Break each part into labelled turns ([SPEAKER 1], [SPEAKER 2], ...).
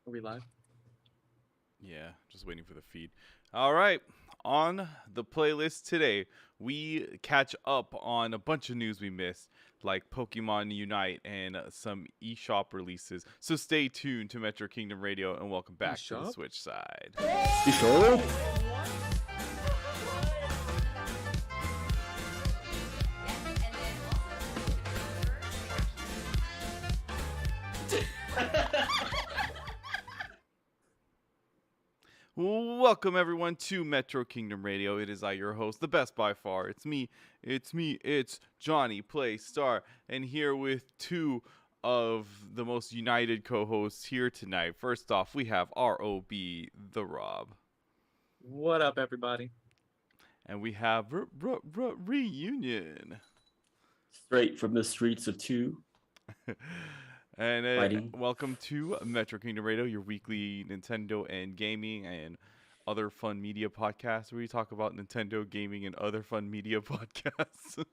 [SPEAKER 1] Are we live?
[SPEAKER 2] Yeah, just waiting for the feed. All right, on the playlist today, we catch up on a bunch of news we missed, like Pokemon Unite and some eShop releases. So stay tuned to Metro Kingdom Radio and welcome back to the
[SPEAKER 1] eShop?
[SPEAKER 2] Switch side.
[SPEAKER 3] You sure?
[SPEAKER 2] Welcome everyone to Metro Kingdom Radio. It is I, your host, the best by far. It's J-Playstar, and here with two of the most united co-hosts here tonight. First off, we have ROB, the Rob,
[SPEAKER 1] What up, everybody?
[SPEAKER 2] and we have Reunion.
[SPEAKER 3] Straight from the streets of two.
[SPEAKER 2] And
[SPEAKER 3] Fighting.
[SPEAKER 2] welcome to Metro Kingdom Radio, your weekly Nintendo and gaming and other fun media podcast where we talk about Nintendo gaming and other fun media podcasts.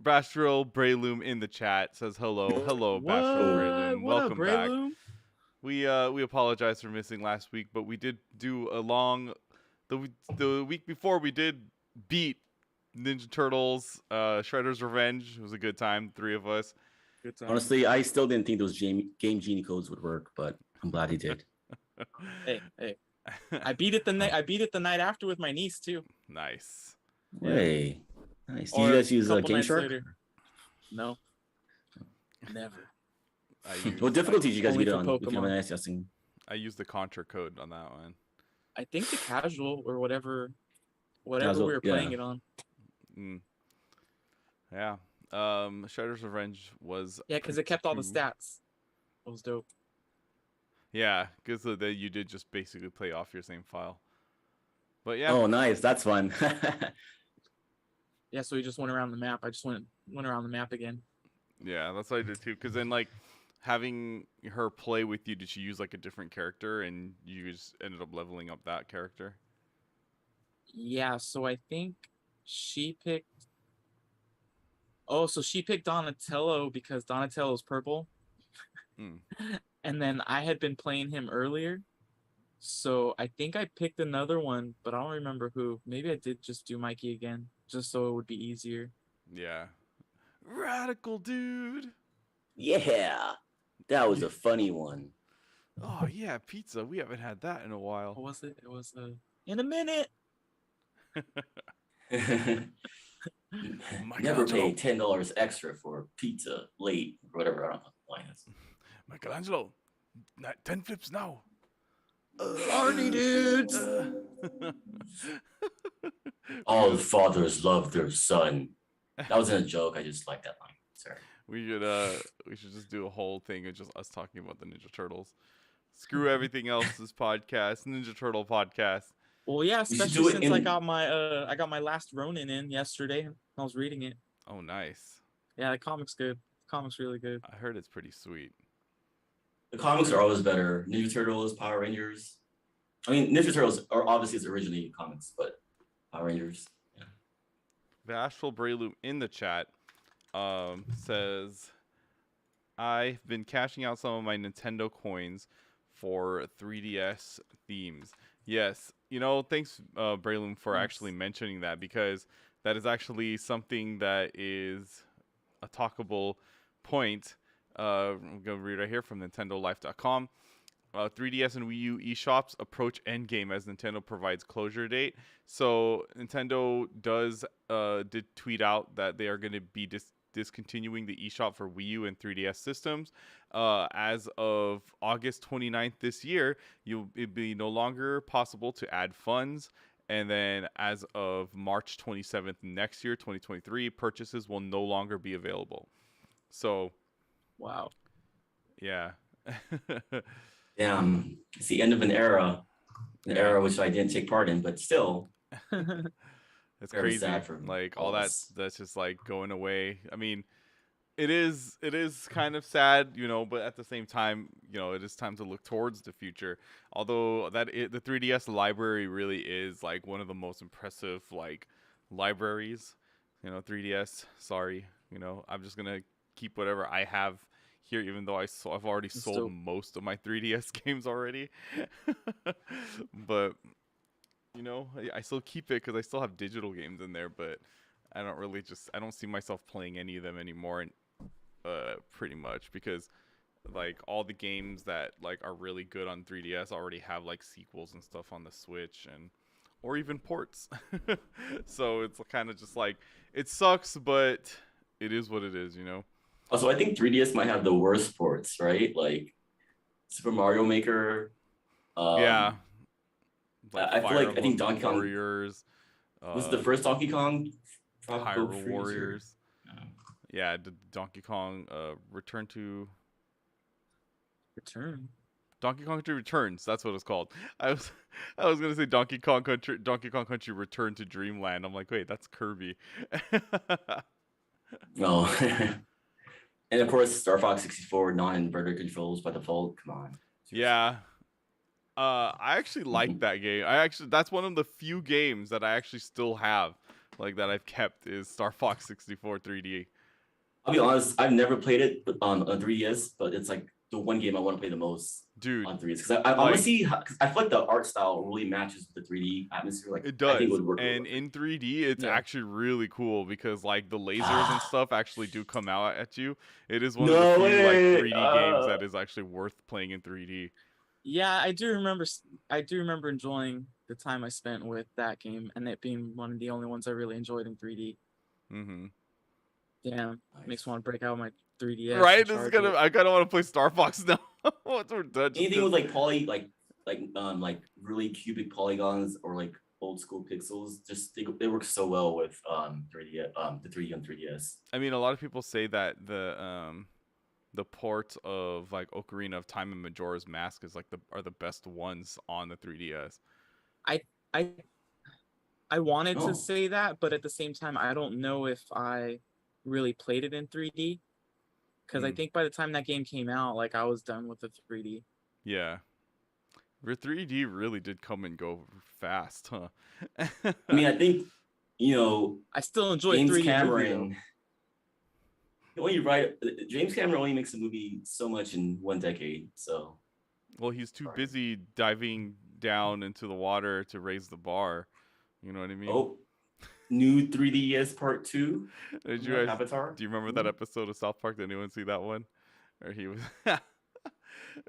[SPEAKER 2] Bastrel Brayloom in the chat says hello. Hello, Bastrel Brayloom.
[SPEAKER 1] What
[SPEAKER 2] Welcome
[SPEAKER 1] up,
[SPEAKER 2] back.
[SPEAKER 1] Brayloom?
[SPEAKER 2] We apologize for missing last week, but we did do a long the week before we did beat Ninja Turtles, Shredder's Revenge. It was a good time, three of us.
[SPEAKER 1] Good time.
[SPEAKER 3] Honestly, I still didn't think those Game Genie codes would work, but I'm glad he did.
[SPEAKER 1] Hey. I beat it the night after with my niece too.
[SPEAKER 2] Nice.
[SPEAKER 3] Hey, nice. Did
[SPEAKER 1] Or
[SPEAKER 3] you guys use
[SPEAKER 1] a
[SPEAKER 3] a
[SPEAKER 1] couple
[SPEAKER 3] Game
[SPEAKER 1] nights
[SPEAKER 3] Shark?
[SPEAKER 1] later. No. Never.
[SPEAKER 3] What difficulty did you guys
[SPEAKER 1] Only
[SPEAKER 3] beat it
[SPEAKER 1] for
[SPEAKER 3] on? If you
[SPEAKER 1] Pokemon.
[SPEAKER 3] don't mind asking.
[SPEAKER 2] I used the Contra code on that one.
[SPEAKER 1] I think the casual or whatever
[SPEAKER 3] Casual,
[SPEAKER 1] we were playing it on.
[SPEAKER 2] Yeah. Shredder's Revenge was
[SPEAKER 1] Yeah, because it kept all the
[SPEAKER 2] pretty-
[SPEAKER 1] stats. It was dope.
[SPEAKER 2] Yeah, because you did just basically play off your same file. But yeah.
[SPEAKER 3] Oh, nice. That's fun.
[SPEAKER 1] Yeah, so we just went around the map. I just went around the map again.
[SPEAKER 2] Yeah, that's what I did too. Because then, like, having her play with you, did she use like a different character, and you just ended up leveling up that character?
[SPEAKER 1] Yeah, so I think she picked. Oh, so she picked Donatello because Donatello's purple. And then I had been playing him earlier. So I think I picked another one, but I don't remember who. Maybe I did just do Mikey again, just so it would be easier.
[SPEAKER 2] Yeah. Radical dude.
[SPEAKER 3] Yeah, that was a funny one.
[SPEAKER 2] Oh yeah, pizza. We haven't had that in a while.
[SPEAKER 1] What was it? It was in a minute.
[SPEAKER 3] Never pay $10 extra for pizza late or whatever. I don't know what the line is.
[SPEAKER 2] Michelangelo, 10 flips now.
[SPEAKER 1] Party dudes.
[SPEAKER 3] All fathers love their son. That wasn't a joke. I just like that line. Sorry.
[SPEAKER 2] We should just do a whole thing of just us talking about the Ninja Turtles. Screw everything else. This podcast, Ninja Turtle podcast.
[SPEAKER 1] Well, yeah,
[SPEAKER 3] You should
[SPEAKER 1] especially
[SPEAKER 3] do it
[SPEAKER 1] since I
[SPEAKER 3] in-
[SPEAKER 1] got my last Ronin in yesterday. I was reading it.
[SPEAKER 2] Oh, nice.
[SPEAKER 1] Yeah, the comic's good. The comic's really good.
[SPEAKER 2] I heard it's pretty sweet.
[SPEAKER 3] The comics are always better. Ninja Turtles, Power Rangers. I mean, Ninja Turtles are obviously originally comics, but Power Rangers. Yeah.
[SPEAKER 2] Bashful Brayloom in the chat says, I've been cashing out some of my Nintendo coins for 3DS themes. Yes, thanks, Brayloom, for actually mentioning that, because that is actually something that is a talkable point. I'm going to read right here from NintendoLife.com. 3DS and Wii U eShops approach endgame as Nintendo provides closure date. So Nintendo did tweet out that they are going to be discontinuing the eShop for Wii U and 3DS systems. As of August 29th this year, it'd be no longer possible to add funds. And then as of March 27th next year, 2023, purchases will no longer be available. So,
[SPEAKER 1] Wow.
[SPEAKER 2] yeah.
[SPEAKER 3] Damn, it's the end of an era which I didn't take part in, but still.
[SPEAKER 2] It's
[SPEAKER 3] Very
[SPEAKER 2] crazy.
[SPEAKER 3] sad for
[SPEAKER 2] Like
[SPEAKER 3] all
[SPEAKER 2] all
[SPEAKER 3] of us.
[SPEAKER 2] that's just like going away. I mean, it is kind of sad, but at the same time, it is time to look towards the future. Although the 3DS library really is like one of the most impressive like libraries. 3DS, sorry, I'm just going to keep whatever I have here, even though I've already sold most of my 3DS games already. But you know, I still keep it because I still have digital games in there, but I don't see myself playing any of them anymore, pretty much, because like all the games that like are really good on 3DS already have like sequels and stuff on the Switch or even ports. So it's kind of just like, it sucks, but it is what it is, you know?
[SPEAKER 3] Also, I think 3DS might have the worst ports, right? Like Super Mario Maker.
[SPEAKER 2] Yeah. Like
[SPEAKER 3] I feel like I think Donkey Kong
[SPEAKER 2] Warriors.
[SPEAKER 3] was the first Donkey Kong.
[SPEAKER 2] Hyrule Warriors. Yeah, Donkey Kong Return. Donkey Kong Country Returns. That's what it's called. I was gonna say Donkey Kong Country Return to Dreamland. I'm like, wait, that's Kirby.
[SPEAKER 3] No. And of course, Star Fox 64 non-inverter controls by default. Come on.
[SPEAKER 2] Yeah. I actually like that game. That's one of the few games that I actually still have, like that I've kept, is Star Fox 64 3D.
[SPEAKER 3] I'll be honest, I've never played it on 3DS, but it's like the one game I want to play the most, dude, on 3DS, because I want to see because I feel like the art style really matches with the 3D atmosphere. Like,
[SPEAKER 2] it does,
[SPEAKER 3] I think it would work
[SPEAKER 2] and in 3D, it's actually really cool because like the lasers and stuff actually do come out at you. It is one of the few like 3D games that is actually worth playing in 3D.
[SPEAKER 1] Yeah, I do remember enjoying the time I spent with that game, and it being one of the only ones I really enjoyed in 3D.
[SPEAKER 2] Mm-hmm.
[SPEAKER 1] Damn, makes me want to break out my 3DS.
[SPEAKER 2] Right? I kind of want to play Star Fox now. Once we're done.
[SPEAKER 3] Anything with like like really cubic polygons or like old school pixels, just they work so well with 3D the 3D on 3DS.
[SPEAKER 2] I mean, a lot of people say that the port of like Ocarina of Time and Majora's Mask is like are the best ones on the 3DS.
[SPEAKER 1] I wanted to say that, but at the same time, I don't know if I really played it in 3D, because I think by the time that game came out, like I was done with the 3D.
[SPEAKER 2] Yeah, the 3D really did come and go fast, huh?
[SPEAKER 3] I mean, I think, you know,
[SPEAKER 1] I still enjoy
[SPEAKER 3] James
[SPEAKER 1] 3D
[SPEAKER 3] Cameron. When you write, James Cameron only makes a movie so much in one decade, so.
[SPEAKER 2] Well, he's too busy diving down into the water to raise the bar. You know what I mean?
[SPEAKER 3] Oh, new 3DS Part 2.
[SPEAKER 2] Did you guys, Avatar? Do you remember that episode of South Park? Did anyone see that one? Or he was,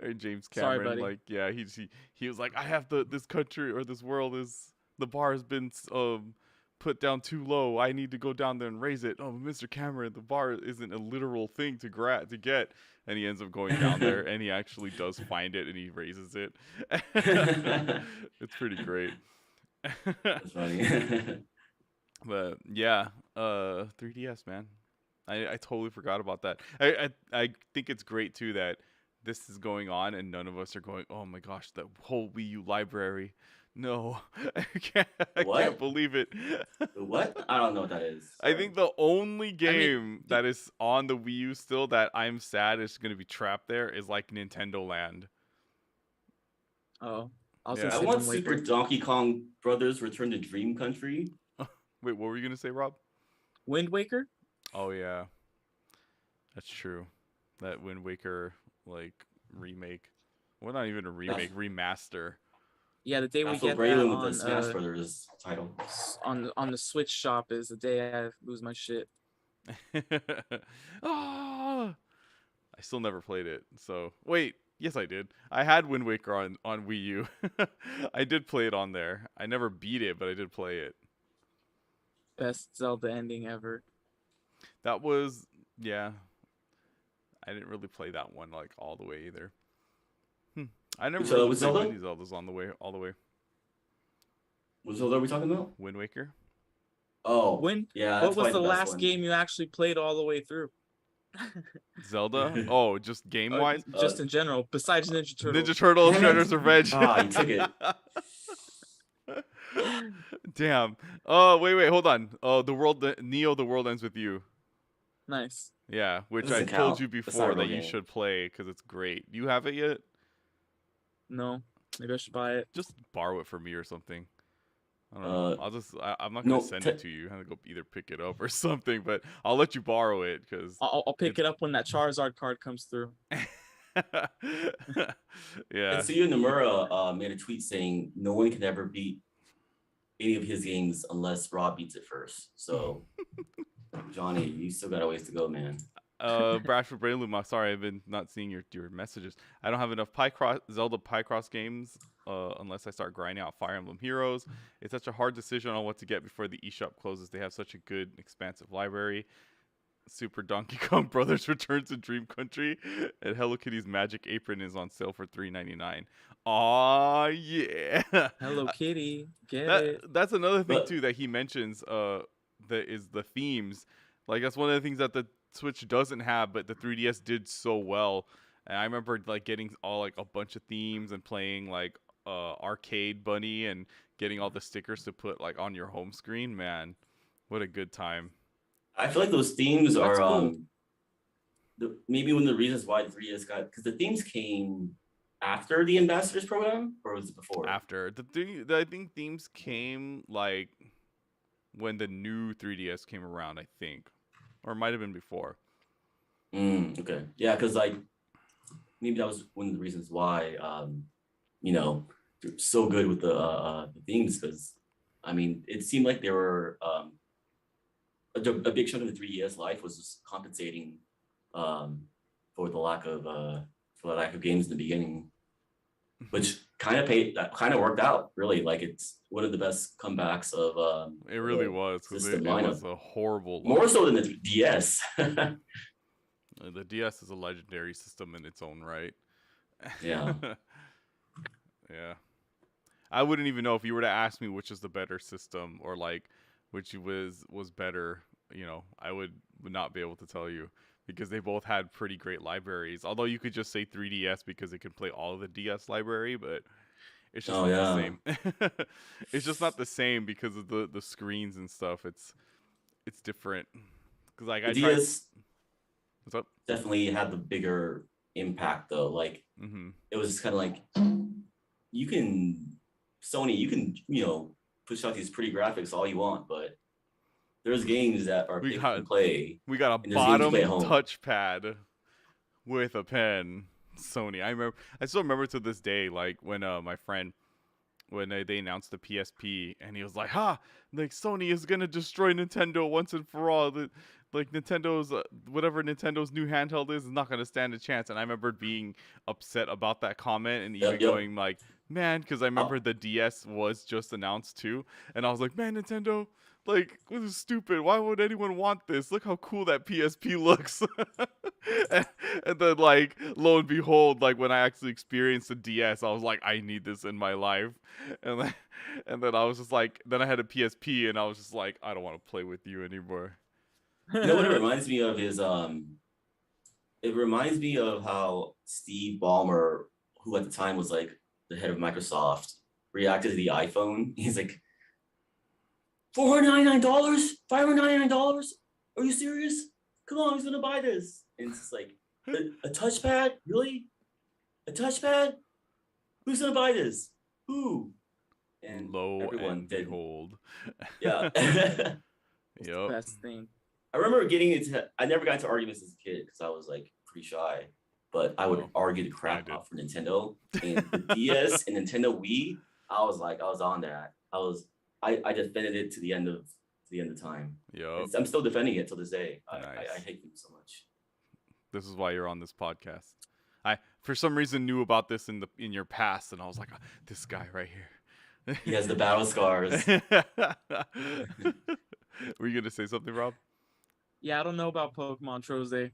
[SPEAKER 2] or James Cameron,
[SPEAKER 1] sorry, buddy.
[SPEAKER 2] Like, yeah, he was like, I have this country or this world the bar has been put down too low. I need to go down there and raise it. Oh, Mr. Cameron, the bar isn't a literal thing to get. And he ends up going down there, and he actually does find it, and he raises it. It's pretty great.
[SPEAKER 3] That's funny.
[SPEAKER 2] But yeah, 3DS, man. I totally forgot about that. I think it's great too that this is going on, and none of us are going, oh my gosh, that whole Wii U library. No, I can't believe it.
[SPEAKER 3] What? I don't know what that is.
[SPEAKER 2] Sorry. I think the only game that is on the Wii U still that I'm sad is going to be trapped there is like Nintendo Land.
[SPEAKER 1] Oh,
[SPEAKER 3] I want Super Donkey Kong Brothers Return to Dream Country.
[SPEAKER 2] Wait, what were you going to say, Rob?
[SPEAKER 1] Wind Waker?
[SPEAKER 2] Oh yeah, that's true. That Wind Waker like remake. Well, not even a remake, remaster.
[SPEAKER 1] Yeah, the day we get that on the
[SPEAKER 3] Smash Brothers title
[SPEAKER 1] on the Switch shop is the day I lose my shit.
[SPEAKER 2] Oh, I still never played it. So wait, yes I did. I had Wind Waker on Wii U. I did play it on there. I never beat it, but I did play it.
[SPEAKER 1] Best Zelda ending ever.
[SPEAKER 2] That was, yeah. I didn't really play that one like all the way either. I never really played any Zeldas all the way.
[SPEAKER 3] What Zelda are we talking about?
[SPEAKER 2] Wind Waker.
[SPEAKER 3] Oh, yeah.
[SPEAKER 1] What was the last game you actually played all the way through?
[SPEAKER 2] Zelda? Oh, just game wise?
[SPEAKER 1] Just in general, besides Ninja Turtles.
[SPEAKER 2] Ninja Turtles, Shredder's Revenge.
[SPEAKER 3] Ah, you took it.
[SPEAKER 2] Damn. Oh, wait, hold on. Oh, the world ends with you.
[SPEAKER 1] Nice.
[SPEAKER 2] Yeah, which I told you before that you should play because it's great. You have it yet?
[SPEAKER 1] No. Maybe I should buy it.
[SPEAKER 2] Just borrow it from me or something. I don't know. I'm not gonna send it to you. I'm gonna go either pick it up or something, but I'll let you borrow it because
[SPEAKER 1] I'll pick it up when that Charizard card comes through.
[SPEAKER 2] Yeah.
[SPEAKER 3] Tetsuya Nomura made a tweet saying no one can ever beat any of his games unless Rob beats it first. So, Johnny, you still got a ways to go, man.
[SPEAKER 2] Bradford Brainloom, sorry, I've been not seeing your messages. I don't have enough Zelda Picross games unless I start grinding out Fire Emblem Heroes. It's such a hard decision on what to get before the eShop closes. They have such a good, expansive library. Super Donkey Kong Brothers returns to Dream Country, and Hello Kitty's Magic Apron is on sale for $3.99. Aw, yeah.
[SPEAKER 1] Hello Kitty,
[SPEAKER 2] That's another thing too that he mentions. That is the themes. Like that's one of the things that the Switch doesn't have, but the 3DS did so well. And I remember like getting all like a bunch of themes and playing like Arcade Bunny and getting all the stickers to put like on your home screen. Man, what a good time.
[SPEAKER 3] I feel like those themes are cool. Maybe one of the reasons why the 3DS got, because the themes came after the Ambassadors program, or was it before?
[SPEAKER 2] After I think themes came like when the new 3DS came around, I think. Or it might have been before.
[SPEAKER 3] Okay. Yeah, because like maybe that was one of the reasons why they're so good with the themes, because I mean it seemed like they were a big chunk of the 3DS life was just compensating for the lack of games in the beginning, which kind of worked out really. Like it's one of the best comebacks of
[SPEAKER 2] it really was, because it was a horrible launch.
[SPEAKER 3] More so than the DS.
[SPEAKER 2] The DS is a legendary system in its own right.
[SPEAKER 3] Yeah.
[SPEAKER 2] Yeah. I wouldn't even know if you were to ask me which is the better system or like which was better, I would not be able to tell you, because they both had pretty great libraries. Although you could just say 3DS because it can play all of the DS library, but it's just not the same. It's just not the same because of the screens and stuff. It's different. Because like I tried. What's up?
[SPEAKER 3] Definitely had the bigger impact though. Like it was kind of like Sony, you can push out these pretty graphics all you want, but there's games that are pick and play.
[SPEAKER 2] We got a bottom touchpad with a pen. Sony. I still remember to this day, like when my friend, when they announced the PSP, and he was like, like Sony is gonna destroy Nintendo once and for all. Like Nintendo's whatever Nintendo's new handheld is not gonna stand a chance. And I remember being upset about that comment and even going like, man, because I remember the DS was just announced too, and I was like, man, Nintendo, like, this is stupid. Why would anyone want this? Look how cool that PSP looks. and then, like, lo and behold, like, when I actually experienced the DS, I was like, I need this in my life. And then I was just like, then I had a PSP, and I was just like, I don't want to play with you anymore.
[SPEAKER 3] You know what it reminds me of is, it reminds me of how Steve Ballmer, who at the time was, like, the head of Microsoft, reacted to the iPhone. He's like, $499? $599? Are you serious? Come on, who's gonna buy this? And it's just like, a touchpad? Really? A touchpad? Who's gonna buy this? Who? And
[SPEAKER 2] lo
[SPEAKER 3] everyone
[SPEAKER 2] and behold.
[SPEAKER 3] Yeah.
[SPEAKER 2] Yep.
[SPEAKER 1] Best thing.
[SPEAKER 3] I remember I never got into arguments as a kid because I was like pretty shy, but I would argue the crap out for Nintendo. And the DS and Nintendo Wii, I was on that. I defended it to the end of time.
[SPEAKER 2] Yep.
[SPEAKER 3] I'm still defending it till this day.
[SPEAKER 2] Nice.
[SPEAKER 3] I hate them so much.
[SPEAKER 2] This is why you're on this podcast. I for some reason knew about this in your past, and I was like, this guy right here.
[SPEAKER 3] He has the battle scars.
[SPEAKER 2] Were you gonna say something, Rob?
[SPEAKER 1] Yeah, I don't know about Pokemon Troze.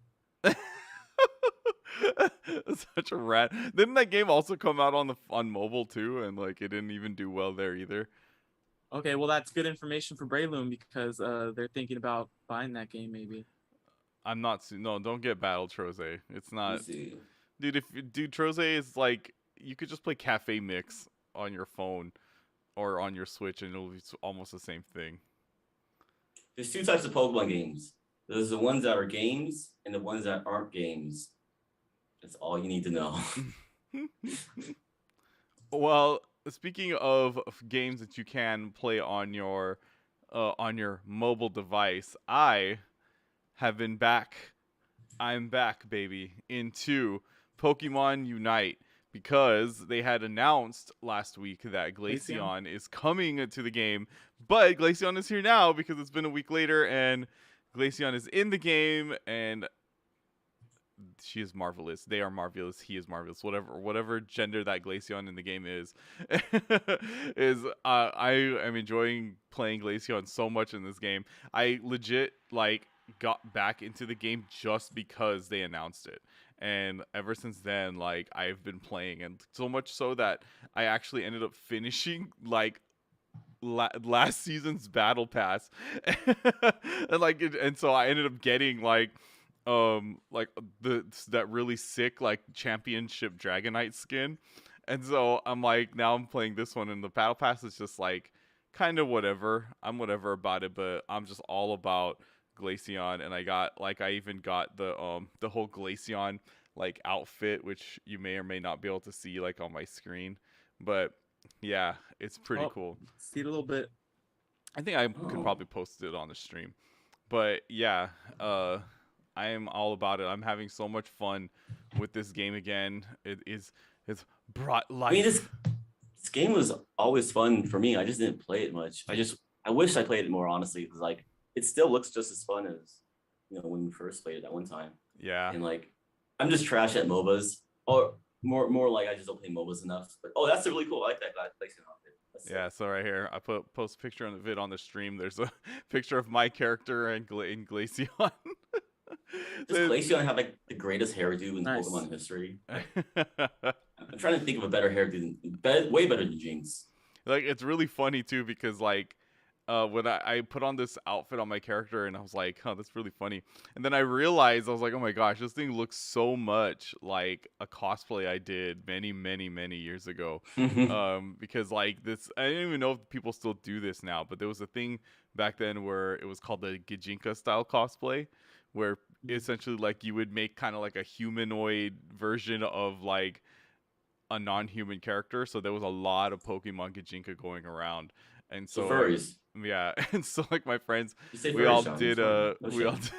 [SPEAKER 2] Such a rat. Didn't that game also come out on mobile too, and like it didn't even do well there either?
[SPEAKER 1] Okay, well that's good information for Brayloom because they're thinking about buying that game maybe.
[SPEAKER 2] I'm not. No, don't get Battle Troze. It's not. Dude, Troze is like you could just play Cafe Mix on your phone or on your Switch, and it'll be almost the same thing.
[SPEAKER 3] There's two types of Pokemon games. There's the ones that are games and the ones that aren't games. That's all you need to know.
[SPEAKER 2] Well, speaking of games that you can play on your mobile device, I have been back. I'm back, baby, into Pokemon Unite because they had announced last week that
[SPEAKER 1] Glaceon?
[SPEAKER 2] Glaceon is coming to the game, but Glaceon is here now because it's been a week later and Glaceon is in the game and she is marvelous. They are marvelous. He is marvelous. Whatever gender that Glaceon in the game is, I am enjoying playing Glaceon so much in this game. I legit like got back into the game just because they announced it. And ever since then, like I've been playing, and so much so that I actually ended up finishing like last season's battle pass and so I ended up getting like the that really sick like championship Dragonite skin, and so I'm like now I'm playing this one, and the battle pass is just like kind of whatever. I'm whatever about it, but I'm just all about Glaceon, and I even got the whole Glaceon like outfit, which you may or may not be able to see like on my screen, but yeah, it's pretty
[SPEAKER 1] Oh,
[SPEAKER 2] cool.
[SPEAKER 1] see it a little bit.
[SPEAKER 2] I think I could
[SPEAKER 3] Oh.
[SPEAKER 2] probably post it on the stream. But yeah, I am all about it. I'm having so much fun with this game again. It's brought
[SPEAKER 3] I mean,
[SPEAKER 2] life.
[SPEAKER 3] this game was always fun for me. I just didn't play it much. I wish I played it more honestly, because like it still looks just as fun as when we first played it that one time.
[SPEAKER 2] Yeah.
[SPEAKER 3] And like I'm just trash at MOBAs, or more like I just don't play MOBAs enough. But oh, that's really cool. I like that PlayStation outfit. That's
[SPEAKER 2] Yeah, so right here, I post a picture on the vid on the stream. There's a picture of my character and in Glaceon.
[SPEAKER 3] Does Glaceon have like the greatest hairdo in
[SPEAKER 1] Nice.
[SPEAKER 3] Pokemon history? I'm trying to think of a better hairdo way better than Jinx.
[SPEAKER 2] Like it's really funny too because like when I put on this outfit on my character and I was like, oh, that's really funny. And then I realized I was like, oh my gosh, this thing looks so much like a cosplay I did many years ago. Because like this, I don't even know if people still do this now, but there was a thing back then where it was called the Gijinka style cosplay, where essentially like you would make kind of like a humanoid version of like a non-human character. So there was a lot of Pokemon Gijinka going around, and
[SPEAKER 3] So
[SPEAKER 2] so like
[SPEAKER 3] furries.
[SPEAKER 2] yeah, and so like my friends,
[SPEAKER 3] You say
[SPEAKER 2] we
[SPEAKER 3] furries,
[SPEAKER 2] all
[SPEAKER 3] Sean.
[SPEAKER 2] did
[SPEAKER 3] It's fine. No
[SPEAKER 2] we all
[SPEAKER 3] shame.
[SPEAKER 2] did,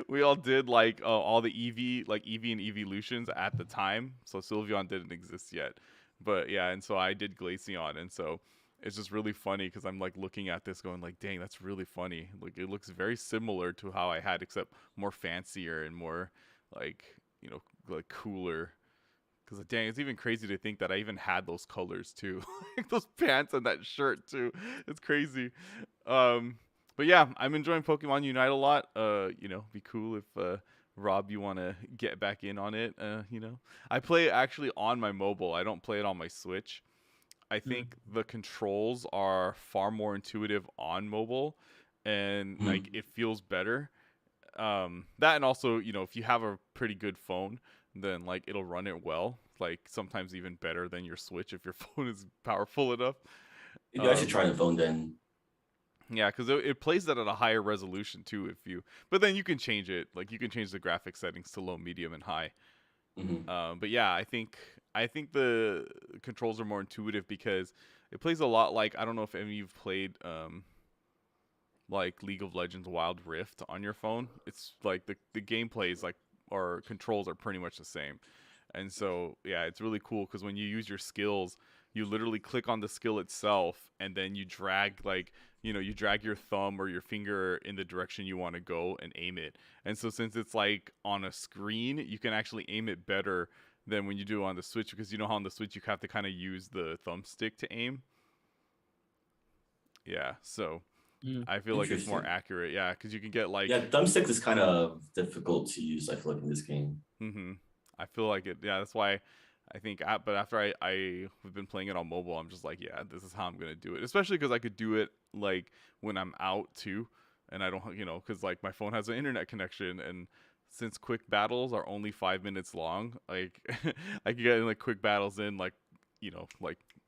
[SPEAKER 2] we all did like all the Eevee and evolutions at the time. So Sylveon didn't exist yet, but yeah, and so I did Glaceon, and so it's just really funny because I'm like looking at this going like, dang, that's really funny. Like it looks very similar to how I had, except more fancier and more like like cooler. Because dang, it's even crazy to think that I even had those colors too, like those pants and that shirt too. It's crazy. Um, but yeah, I'm enjoying Pokemon Unite a lot. Be cool if Rob, you want to get back in on it. I play it actually on my mobile. I don't play it on my Switch. I think the controls are far more intuitive on mobile, and like it feels better. That and also, if you have a pretty good phone, then like it'll run it well. Like sometimes even better than your Switch if your phone is powerful enough.
[SPEAKER 3] Maybe I should try the phone then.
[SPEAKER 2] Yeah, because it plays that at a higher resolution too. But then you can change it. Like you can change the graphic settings to low, medium, and high. But yeah, I think the controls are more intuitive because it plays a lot like, I don't know if any of you've played like League of Legends Wild Rift on your phone. It's like the gameplay is like, or controls are pretty much the same. And so yeah, it's really cool because when you use your skills, you literally click on the skill itself and then you drag you drag your thumb or your finger in the direction you want to go and aim it. And so since it's like on a screen, you can actually aim it better than when you do it on the Switch, because you know how on the Switch you have to kind of use the thumbstick to aim. Yeah, so I feel like it's more
[SPEAKER 3] Interesting.
[SPEAKER 2] accurate. Yeah, because you can get like
[SPEAKER 3] Yeah, thumbstick is kind of difficult to use, I feel like, in this game.
[SPEAKER 2] I feel like it. Yeah, that's why I think. But after I've been playing it on mobile, I'm just like, yeah, this is how I'm gonna do it. Especially because I could do it like when I'm out too, and I don't, because like my phone has an internet connection, and since quick battles are only 5 minutes long, like I can get like quick battles in like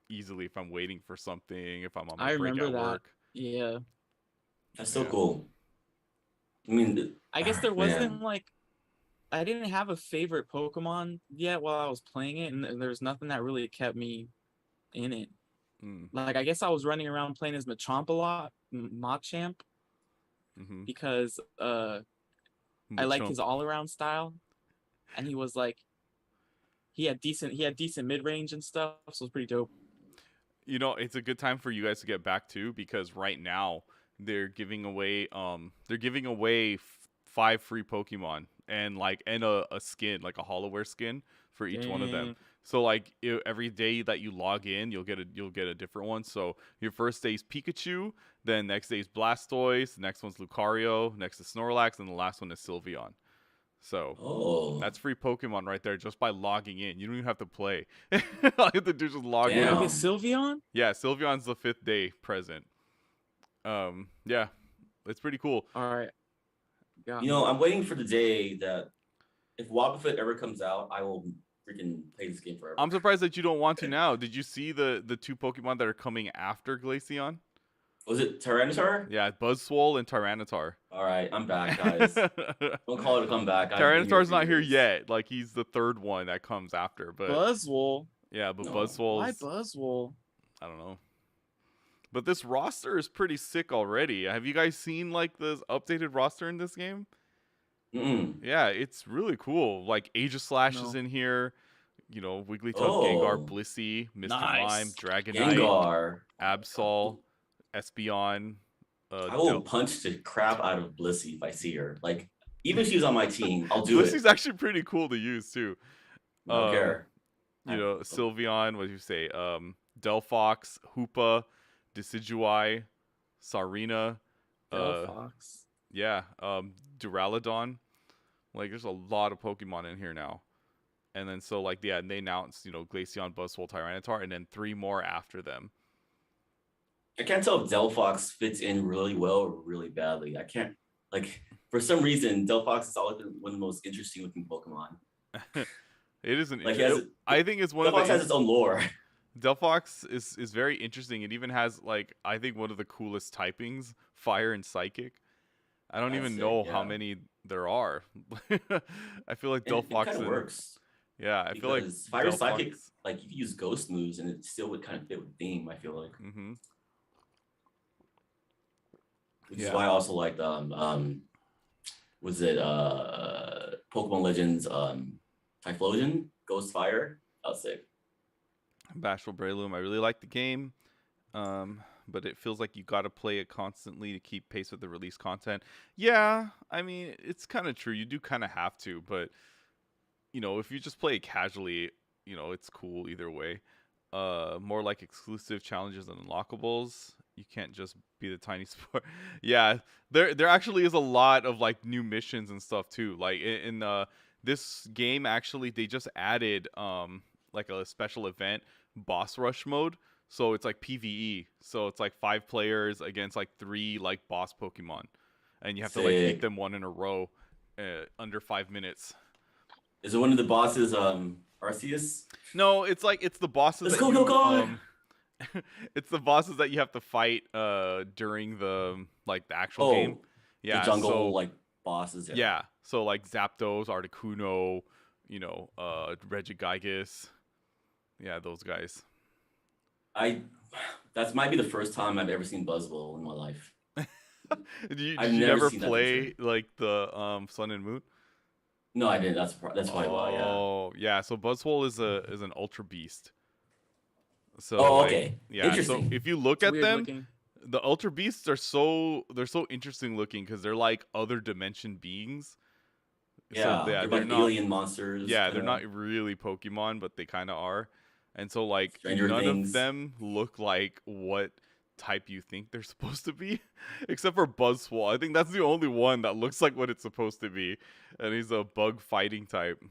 [SPEAKER 2] easily if I'm waiting for something, if I'm on my
[SPEAKER 1] I
[SPEAKER 2] break
[SPEAKER 1] remember
[SPEAKER 2] at
[SPEAKER 1] that.
[SPEAKER 2] work.
[SPEAKER 1] Yeah.
[SPEAKER 3] That's so
[SPEAKER 2] Yeah.
[SPEAKER 3] cool. I mean,
[SPEAKER 1] I guess there
[SPEAKER 3] man.
[SPEAKER 1] wasn't like, I didn't have a favorite Pokemon yet while I was playing it, and there's nothing that really kept me in it.
[SPEAKER 2] Mm.
[SPEAKER 1] Like I guess I was running around playing as Machamp a lot, Machamp, because I like his all around style, and he was like he had decent mid range and stuff, so it's pretty dope.
[SPEAKER 2] You know, it's a good time for you guys to get back too, because right now they're giving away 5 free Pokemon and a skin, like a Hollowware skin for each one of them.
[SPEAKER 1] Dang.
[SPEAKER 2] So like every day that you log in, you'll get a different one. So your first day's Pikachu, then next day's Blastoise, the next one's Lucario, next is Snorlax, and the last one is Sylveon. So that's free Pokemon right there just by logging in. You don't even have to play. All you have to do is just log in.
[SPEAKER 1] You get Sylveon?
[SPEAKER 2] Yeah, Sylveon's the 5th day present. Yeah, it's pretty cool.
[SPEAKER 1] All right.
[SPEAKER 3] I'm waiting for the day that if Wobbuffet ever comes out, I will freaking play this game forever.
[SPEAKER 2] I'm surprised that you don't want to now. Did you see the 2 Pokemon that are coming after Glaceon?
[SPEAKER 3] Was it Tyranitar?
[SPEAKER 2] Yeah, Buzzwole and Tyranitar.
[SPEAKER 3] All right, I'm back, guys. Don't call it a comeback.
[SPEAKER 2] Tyranitar's not here yet. Like, he's the 3rd one that comes after. But
[SPEAKER 1] Buzzwole?
[SPEAKER 2] Yeah, but Buzzwole's...
[SPEAKER 1] Why Buzzwole?
[SPEAKER 2] I don't know. But this roster is pretty sick already. Have you guys seen, like, the updated roster in this game? Yeah, it's really cool. Like, Aegislash is in here. You know, Wigglytuff, Gengar, Blissey, Mr. Mime, Dragonite,
[SPEAKER 3] Gengar,
[SPEAKER 2] Absol, Espeon.
[SPEAKER 3] I will punch the crap out of Blissey if I see her. Like, even if she was on my team, I'll do
[SPEAKER 2] Blissey's actually pretty cool to use, too.
[SPEAKER 3] I don't care.
[SPEAKER 2] You know, Sylveon, what do you say? Delphox, Hoopa, Decidueye, Sarina.
[SPEAKER 1] Delphox.
[SPEAKER 2] Yeah, Duraludon. Like, there's a lot of Pokemon in here now. And then, so, like, yeah, and they announced, you know, Glaceon, Buzzwole, Tyranitar, and then 3 more after them.
[SPEAKER 3] I can't tell if Delphox fits in really well or really badly. I can't, like, for some reason, Delphox has always been one of the most interesting looking Pokemon.
[SPEAKER 2] It isn't. Like, I think it's one of the...
[SPEAKER 3] Delphox has its own lore.
[SPEAKER 2] Delphox is very interesting. It even has, like, I think one of the coolest typings, Fire and Psychic. I don't even know how many there are. I feel like Delphox
[SPEAKER 3] kind of works.
[SPEAKER 2] Yeah, I feel like
[SPEAKER 3] Fire Psychic, like, you can use ghost moves and it still would kind of fit with the theme, I feel like. Which is why I also liked was it Pokemon Legends Typhlosion, Ghost Fire? That was sick.
[SPEAKER 2] Bashful Breloom, I really like the game. But it feels like you got to play it constantly to keep pace with the release content. Yeah, I mean, it's kind of true. You do kind of have to, but you know, if you just play it casually, you know, it's cool either way. More like exclusive challenges and unlockables. You can't just be the tiny sport. Yeah, there actually is a lot of like new missions and stuff too. Like in this game, actually, they just added like a special event, boss rush mode. So it's like PvE. So it's like 5 players against like 3 like boss Pokemon, and you have to like beat them one in a row under 5 minutes.
[SPEAKER 3] Is it one of the bosses, Arceus?
[SPEAKER 2] No, it's the bosses.
[SPEAKER 3] Let's go!
[SPEAKER 2] It's the bosses that you have to fight during the actual game. Yeah,
[SPEAKER 3] the jungle like bosses.
[SPEAKER 2] Yeah, so like Zapdos, Articuno, you know, Regigigas. Yeah, those guys.
[SPEAKER 3] That might be the first time I've ever seen Buzzwole in my life.
[SPEAKER 2] Did you never play like the Sun and Moon?
[SPEAKER 3] No, I didn't. That's probably why. Yeah.
[SPEAKER 2] Oh, yeah. So Buzzwole is an Ultra Beast. So
[SPEAKER 3] okay.
[SPEAKER 2] Yeah.
[SPEAKER 3] Interesting.
[SPEAKER 2] So if you look at them, the Ultra Beasts are so interesting looking because they're like other dimension beings.
[SPEAKER 3] Yeah,
[SPEAKER 2] so,
[SPEAKER 3] they're like alien monsters.
[SPEAKER 2] Yeah, they're not really Pokemon, but they kind of are. And so like none of them look like what type you think they're supposed to be, except for Buzzwole. I think that's the only one that looks like what it's supposed to be, and he's a bug fighting type.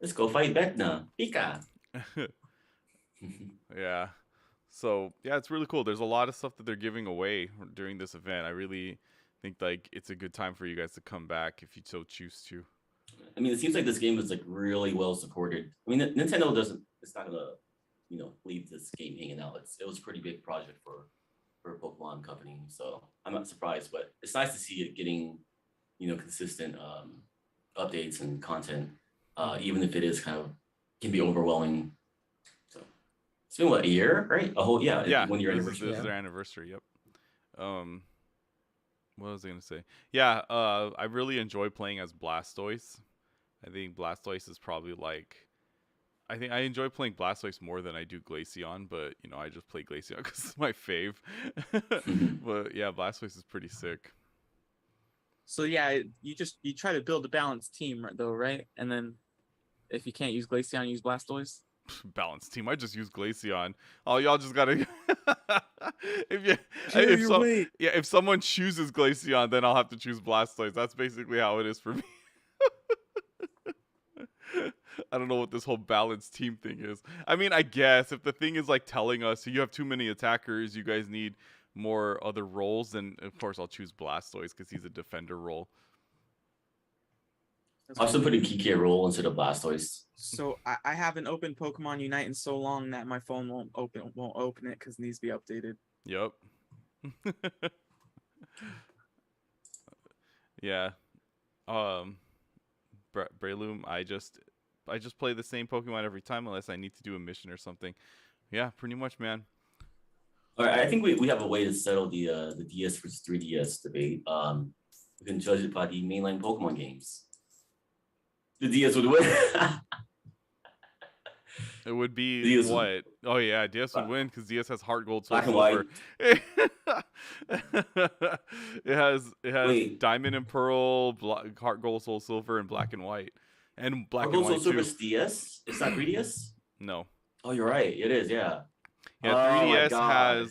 [SPEAKER 3] Let's go fight Vecna. Pika.
[SPEAKER 2] Yeah. So yeah, it's really cool. There's a lot of stuff that they're giving away during this event. I really think like it's a good time for you guys to come back if you so choose to.
[SPEAKER 3] I mean, it seems like this game is like really well supported. I mean, Nintendo it's not gonna, leave this game hanging out. It was a pretty big project for a Pokemon company, so I'm not surprised. But it's nice to see it getting, consistent updates and content, even if it is can be overwhelming. So It's been what, a year, right? A whole
[SPEAKER 2] Yeah,
[SPEAKER 3] 1 year
[SPEAKER 2] this
[SPEAKER 3] anniversary.
[SPEAKER 2] is their anniversary. Yep. What was I gonna say? Yeah, I really enjoy playing as Blastoise. I think Blastoise is probably like, I think I enjoy playing Blastoise more than I do Glaceon, but you know I just play Glaceon because it's my fave. But yeah, Blastoise is pretty sick.
[SPEAKER 1] So yeah, you try to build a balanced team though, right? And then if you can't use Glaceon, use Blastoise.
[SPEAKER 2] Balanced team. I just use Glaceon. Oh, y'all just gotta.
[SPEAKER 1] Carry your weight.
[SPEAKER 2] Yeah, if someone chooses Glaceon, then I'll have to choose Blastoise. That's basically how it is for me. I don't know what this whole balanced team thing is. I mean, I guess if the thing is like telling us you have too many attackers, you guys need more other roles, then of course I'll choose Blastoise because he's a defender role.
[SPEAKER 3] I also put in Kiki role instead of Blastoise.
[SPEAKER 1] So I haven't opened Pokemon Unite in so long that my phone won't open it because it needs to be updated.
[SPEAKER 2] Yep. Yeah. Breloom, I just play the same Pokemon every time unless I need to do a mission or something. Yeah, pretty much, man.
[SPEAKER 3] All right, I think we have a way to settle the DS versus 3DS debate. We can judge it by the mainline Pokemon games. The DS would win.
[SPEAKER 2] It would be
[SPEAKER 3] DS
[SPEAKER 2] what? Oh yeah, DS would win because DS has Heart Gold, Soul
[SPEAKER 3] Black and
[SPEAKER 2] Silver.
[SPEAKER 3] White.
[SPEAKER 2] it has
[SPEAKER 3] Wait.
[SPEAKER 2] Diamond and Pearl, Heart Gold, Soul Silver, and Black and White, and Black
[SPEAKER 3] Heart
[SPEAKER 2] and
[SPEAKER 3] Gold,
[SPEAKER 2] White
[SPEAKER 3] Soul
[SPEAKER 2] too.
[SPEAKER 3] Silver is DS. It's not 3DS.
[SPEAKER 2] No.
[SPEAKER 3] Oh, you're right. It is. Yeah.
[SPEAKER 2] Yeah,
[SPEAKER 3] Oh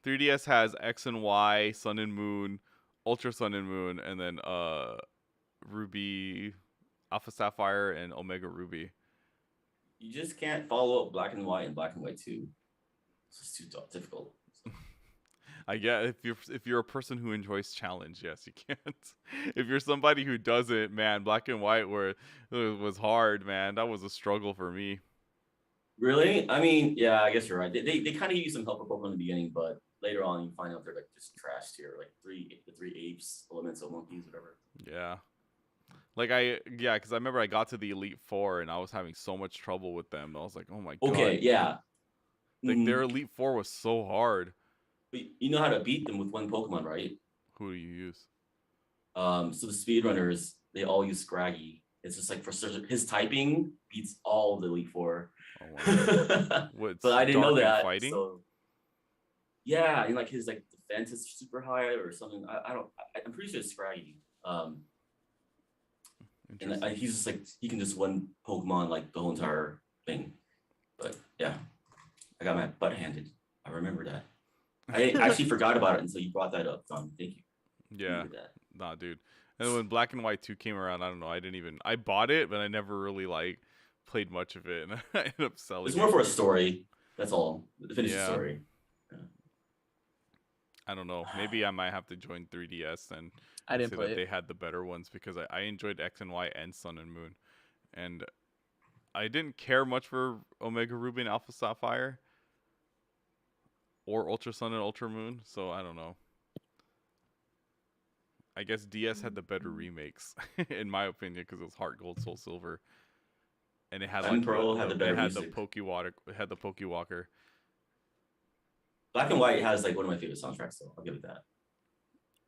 [SPEAKER 2] 3DS has X and Y, Sun and Moon, Ultra Sun and Moon, and then Ruby, Alpha Sapphire, and Omega Ruby.
[SPEAKER 3] You just can't follow up Black and White and Black and White 2. It's just too difficult.
[SPEAKER 2] I get if you're a person who enjoys challenge, yes, you can't. If you're somebody who doesn't, man, Black and White was hard, man. That was a struggle for me.
[SPEAKER 3] Really? I mean, yeah, I guess you're right. They kind of use some help Pokemon in the beginning, but later on you find out they're like just trash tier, like the three apes, elemental monkeys, whatever.
[SPEAKER 2] Yeah. Like because I remember I got to the Elite Four and I was having so much trouble with them. I was like, oh my god.
[SPEAKER 3] Okay, yeah.
[SPEAKER 2] Like their Elite Four was so hard.
[SPEAKER 3] But you know how to beat them with one Pokemon, right?
[SPEAKER 2] Who do you use?
[SPEAKER 3] So the speedrunners, they all use Scraggy. It's just like for his typing beats all of the Elite Four.
[SPEAKER 2] Oh, wow.
[SPEAKER 3] But I didn't know that.
[SPEAKER 2] Fighting?
[SPEAKER 3] So, yeah, and like his like defense is super high or something. I'm pretty sure it's Scraggy. And he's just like he can just one Pokemon like the whole entire thing. But yeah, I got my butt handed. I remember that. I actually forgot about it until you brought that up, Tom. Thank you.
[SPEAKER 2] Yeah. Nah, dude. And when Black and White 2 came around, I don't know. I bought it, but I never really like played much of it, and I ended up selling.
[SPEAKER 3] It's more for a story. That's all. Finish the story. Yeah.
[SPEAKER 2] I don't know. Maybe I might have to join 3DS and
[SPEAKER 1] I didn't play
[SPEAKER 2] that
[SPEAKER 1] it.
[SPEAKER 2] they had the better ones because I enjoyed X and Y and Sun and Moon, and I didn't care much for Omega Ruby and Alpha Sapphire or Ultra Sun and Ultra Moon. So I don't know. I guess DS had the better remakes, in my opinion, because it was Heart Gold, Soul Silver, and it had like the Pokewalker.
[SPEAKER 3] Black and White has like one of my favorite soundtracks, so I'll give it that.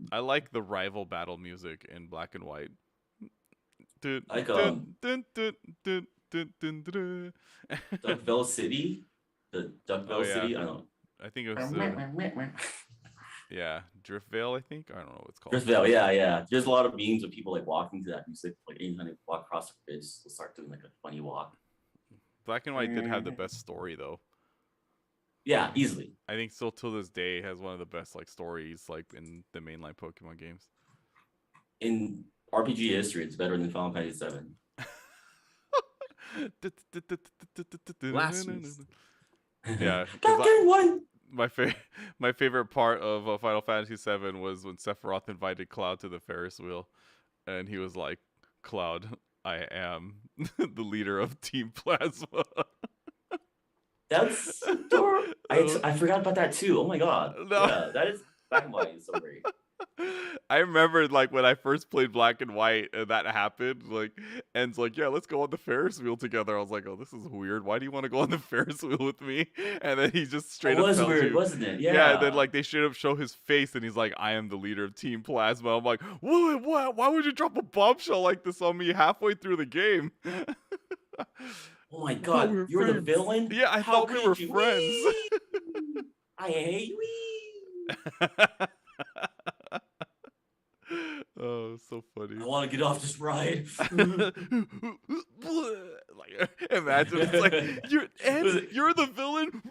[SPEAKER 2] I like the rival battle music in Black and White.
[SPEAKER 3] Like Duckville City, the Duckville City. I don't know.
[SPEAKER 2] I think it was. Yeah, Driftvale, I think. I don't know what it's called.
[SPEAKER 3] Driftvale, yeah. There's a lot of memes of people like walking to that music. Like anytime they walk across the bridge, they'll start doing like a funny walk.
[SPEAKER 2] Black and White did have the best story though.
[SPEAKER 3] Yeah, easily.
[SPEAKER 2] I think still till this day has one of the best like stories like in the mainline Pokemon games. In
[SPEAKER 3] RPG history, it's better than Final Fantasy VII.
[SPEAKER 1] Blasphemous.
[SPEAKER 2] Yeah.
[SPEAKER 3] Black and White.
[SPEAKER 2] My favorite part of Final Fantasy VII was when Sephiroth invited Cloud to the Ferris wheel, and he was like, "Cloud, I am the leader of Team Plasma."
[SPEAKER 3] That's adorable. I forgot about that too. Oh my god. No. Yeah, that is Black and White is so great.
[SPEAKER 2] I remember like when I first played Black and White and that happened, like, and it's like, yeah, let's go on the Ferris wheel together. I was like, oh, this is weird. Why do you want to go on the Ferris wheel with me? And then he just
[SPEAKER 3] It
[SPEAKER 2] straight up
[SPEAKER 3] was
[SPEAKER 2] tells
[SPEAKER 3] weird,
[SPEAKER 2] you,
[SPEAKER 3] wasn't it?
[SPEAKER 2] yeah. And then
[SPEAKER 3] Yeah.
[SPEAKER 2] like they straight up show his face, and he's like, I am the leader of Team Plasma. I'm like, what? Why would you drop a bombshell like this on me halfway through the game?
[SPEAKER 3] Oh my
[SPEAKER 1] we
[SPEAKER 3] God,
[SPEAKER 1] were
[SPEAKER 3] you're the
[SPEAKER 1] friends.
[SPEAKER 3] villain?
[SPEAKER 2] Yeah, I
[SPEAKER 3] How
[SPEAKER 2] thought we were
[SPEAKER 3] could you?
[SPEAKER 2] friends.
[SPEAKER 3] Whee! I hate you.
[SPEAKER 2] Oh, so funny.
[SPEAKER 3] I want to get off this ride.
[SPEAKER 2] Like, imagine it's like you're the villain.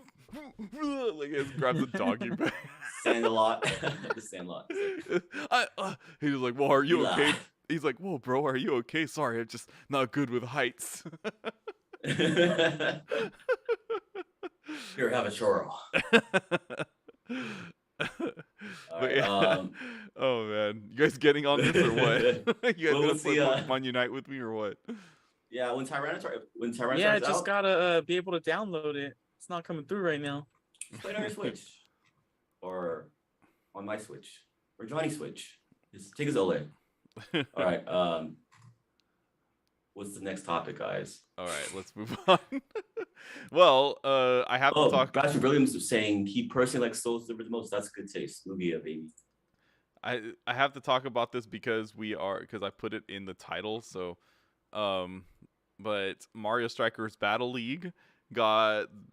[SPEAKER 2] Like, he just grabs a doggy bag.
[SPEAKER 3] Sandlot. The Sandlot.
[SPEAKER 2] He was like, "Well, are you
[SPEAKER 3] You
[SPEAKER 2] okay?"
[SPEAKER 3] laugh.
[SPEAKER 2] He's like, "Whoa, bro, are you okay? Sorry, I'm just not good with heights."
[SPEAKER 3] Here, have a churro. All
[SPEAKER 2] But
[SPEAKER 3] right,
[SPEAKER 2] yeah. Oh man, you guys getting on this or what? You guys
[SPEAKER 3] Well,
[SPEAKER 2] gonna
[SPEAKER 3] let's
[SPEAKER 2] play
[SPEAKER 3] see,
[SPEAKER 2] Pokemon Unite with me or what?
[SPEAKER 3] yeah, when Tyranitar
[SPEAKER 1] Yeah,
[SPEAKER 3] starts
[SPEAKER 1] just
[SPEAKER 3] out,
[SPEAKER 1] gotta be able to download it. It's not coming through right now.
[SPEAKER 3] just play it on your Switch. Or on my Switch. Or Johnny's Switch. Just take his OLED. All right. What's the next topic, guys?
[SPEAKER 2] All right, let's move on. Well, I have to talk.
[SPEAKER 3] Patrick Williams was saying he personally likes Soul Silver the most. That's good taste. Lugia, baby.
[SPEAKER 2] I have to talk about this because I put it in the title. So, but Mario Strikers Battle League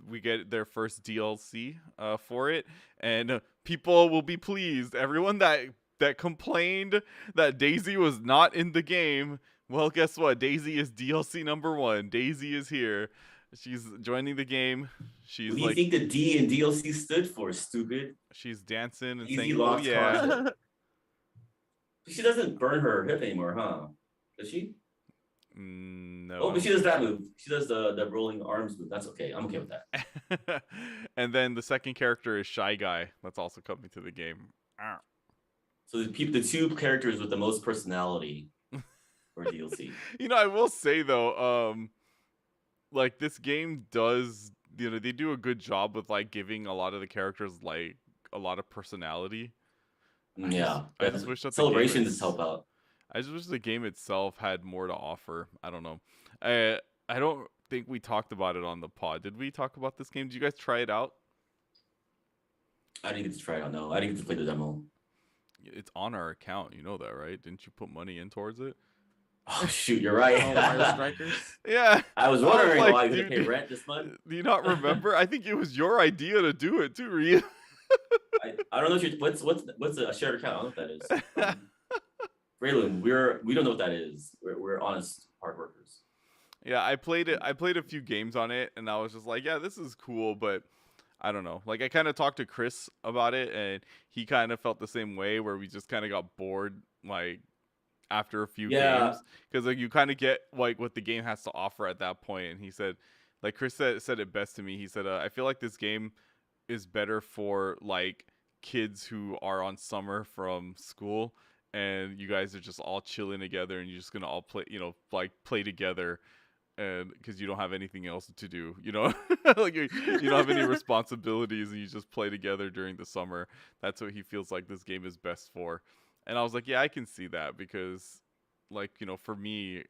[SPEAKER 2] we get their first DLC for it, and people will be pleased. Everyone that complained that Daisy was not in the game, well, guess what? Daisy is DLC number 1. Daisy is here. She's joining the game. She's
[SPEAKER 3] What do you
[SPEAKER 2] like,
[SPEAKER 3] think the D in DLC stood for, stupid?
[SPEAKER 2] she's dancing and
[SPEAKER 3] Easy
[SPEAKER 2] saying, "Oh
[SPEAKER 3] lost
[SPEAKER 2] yeah."
[SPEAKER 3] content. She doesn't burn her hip anymore, huh? Does she?
[SPEAKER 2] No.
[SPEAKER 3] Oh, but she does that move. She does the rolling arms move. That's okay. I'm okay with that.
[SPEAKER 2] And then the second character is Shy Guy. That's also coming to the game.
[SPEAKER 3] So the two characters with the most personality for DLC.
[SPEAKER 2] You know, I will say though, like this game does, they do a good job with like giving a lot of the characters like a lot of personality.
[SPEAKER 3] Yeah.
[SPEAKER 2] I just wish that
[SPEAKER 3] Celebrations help out.
[SPEAKER 2] I just wish the game itself had more to offer. I don't know. I don't think we talked about it on the pod. Did we talk about this game? Did you guys try it out?
[SPEAKER 3] I didn't get to try it out. No, I didn't get to play the demo.
[SPEAKER 2] It's on our account. You know that, right? Didn't you put money in towards it?
[SPEAKER 3] Oh shoot, you're right.
[SPEAKER 1] Mario Strikers.
[SPEAKER 2] Yeah.
[SPEAKER 3] I was wondering
[SPEAKER 2] like,
[SPEAKER 3] why you didn't pay rent this month.
[SPEAKER 2] Do you not remember? I think it was your idea to do it too, Rhea.
[SPEAKER 3] I don't know if what's a shared account. I don't know what that is. Raylan, we don't know what that is. We're honest hard workers.
[SPEAKER 2] Yeah, I played it. I played a few games on it, and I was just like, yeah, this is cool, but I don't know. Like, I kind of talked to Chris about it, and he kind of felt the same way, where we just kind of got bored, like, after a few games, because like you kind of get like what the game has to offer at that point. And he said, like Chris said it best to me. He said, I feel like this game is better for like kids who are on summer from school, and you guys are just all chilling together, and you're just gonna all play, like play together, and because you don't have anything else to do, like you don't have any responsibilities, and you just play together during the summer. That's what he feels like this game is best for. And I was like, yeah, I can see that, because like, for me,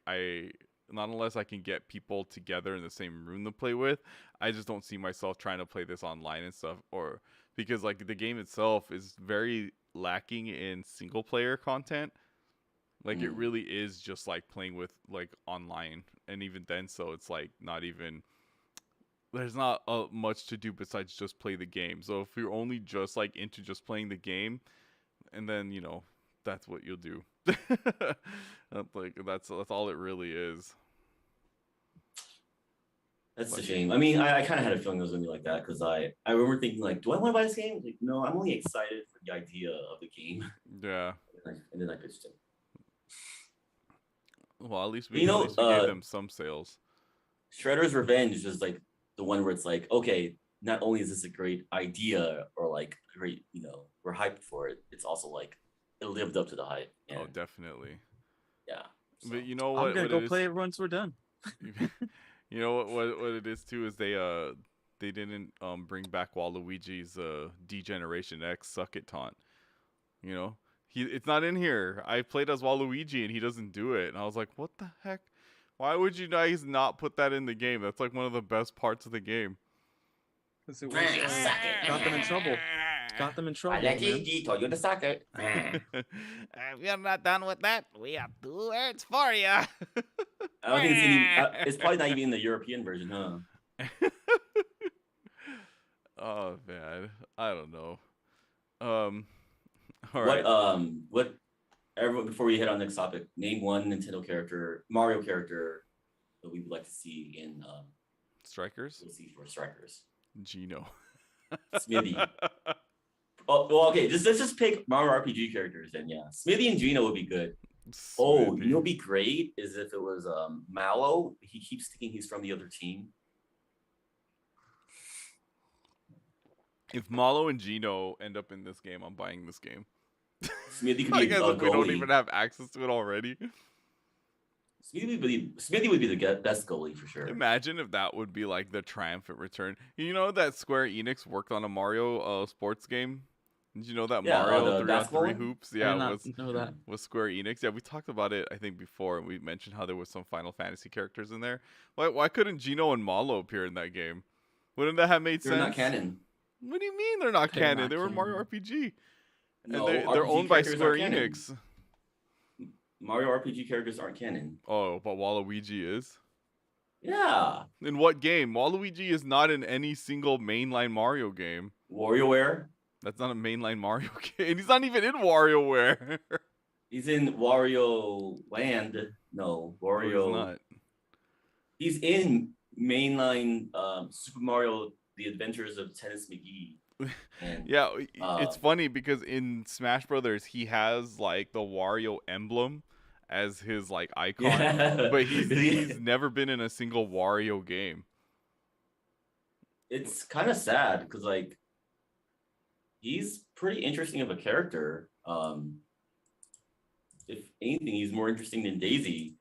[SPEAKER 2] not unless I can get people together in the same room to play with, I just don't see myself trying to play this online and stuff, or because like the game itself is very lacking in single player content. Like it really is just like playing with like online, and even then, so it's like not even, there's not much to do besides just play the game. So if you're only just like into just playing the game, and then that's what you'll do. Like that's all it really is.
[SPEAKER 3] That's a shame. I mean, I kind of had a feeling it was gonna be like that, because I remember thinking like, do I want to buy this game? Like, no, I'm only excited for the idea of the game.
[SPEAKER 2] Yeah.
[SPEAKER 3] And then I pitched it.
[SPEAKER 2] Well, at least we gave them some sales.
[SPEAKER 3] Shredder's Revenge is like the one where it's like, okay, not only is this a great idea or like great, we're hyped for it, it's also like it lived up to the hype. And,
[SPEAKER 2] oh, definitely.
[SPEAKER 3] Yeah. So.
[SPEAKER 2] But you know what?
[SPEAKER 1] I'm gonna go play it once we're done.
[SPEAKER 2] You know what it is too is they didn't bring back Waluigi's Degeneration X Suck It taunt. It's not in here. I played as Waluigi and he doesn't do it. And I was like, what the heck? Why would you guys not put that in the game? That's like one of the best parts of the game.
[SPEAKER 1] Because it was, got them in trouble. Got them in trouble, man.
[SPEAKER 2] We are not done with that. We have 2 words for you.
[SPEAKER 3] I don't think it's any. It's probably not even in the European version, huh?
[SPEAKER 2] Oh man, I don't know. All right.
[SPEAKER 3] What? Everyone, before we hit on next topic, name one Nintendo character, Mario character, that we would like to see in
[SPEAKER 2] Strikers.
[SPEAKER 3] We'll see for Strikers.
[SPEAKER 2] Gino.
[SPEAKER 3] Smithy. Oh, well, okay. Let's just pick Mario RPG characters then. Yeah, Smithy and Gino would be good.
[SPEAKER 2] Smithy.
[SPEAKER 3] Oh, you know, what'd be great is if it was Mallow. He keeps thinking he's from the other team.
[SPEAKER 2] If Malo and Gino end up in this game, I'm buying this game.
[SPEAKER 3] Smithy could
[SPEAKER 2] I
[SPEAKER 3] be
[SPEAKER 2] guess
[SPEAKER 3] a
[SPEAKER 2] if we don't
[SPEAKER 3] goalie.
[SPEAKER 2] even have access to it already.
[SPEAKER 3] Smithy would be the best goalie for sure.
[SPEAKER 2] Imagine if that would be like the triumphant return. You know that Square Enix worked on a Mario sports game? Did you know that Mario 3-on-3 hoops? Yeah, was Square Enix. Yeah, we talked about it I think before, and we mentioned how there was some Final Fantasy characters in there. Why couldn't Gino and Malo appear in that game? Wouldn't that have made sense?
[SPEAKER 3] They're not canon.
[SPEAKER 2] What do you mean they're not canon? They were Mario RPG.
[SPEAKER 3] No,
[SPEAKER 2] and they're owned by Square Enix.
[SPEAKER 3] Mario RPG characters aren't canon.
[SPEAKER 2] Oh, but Waluigi is?
[SPEAKER 3] Yeah.
[SPEAKER 2] In what game? Waluigi is not in any single mainline Mario game.
[SPEAKER 3] WarioWare?
[SPEAKER 2] That's not a mainline Mario game. He's not even in WarioWare.
[SPEAKER 3] He's in Wario Land. No, Wario.
[SPEAKER 2] No, he's not.
[SPEAKER 3] He's in mainline Super Mario: The Adventures of Tennis McGee. And,
[SPEAKER 2] yeah, it's funny because in Smash Brothers he has like the Wario emblem as his like icon, yeah. But he's never been in a single Wario game.
[SPEAKER 3] It's kind of sad because like he's pretty interesting of a character. If anything, he's more interesting than Daisy.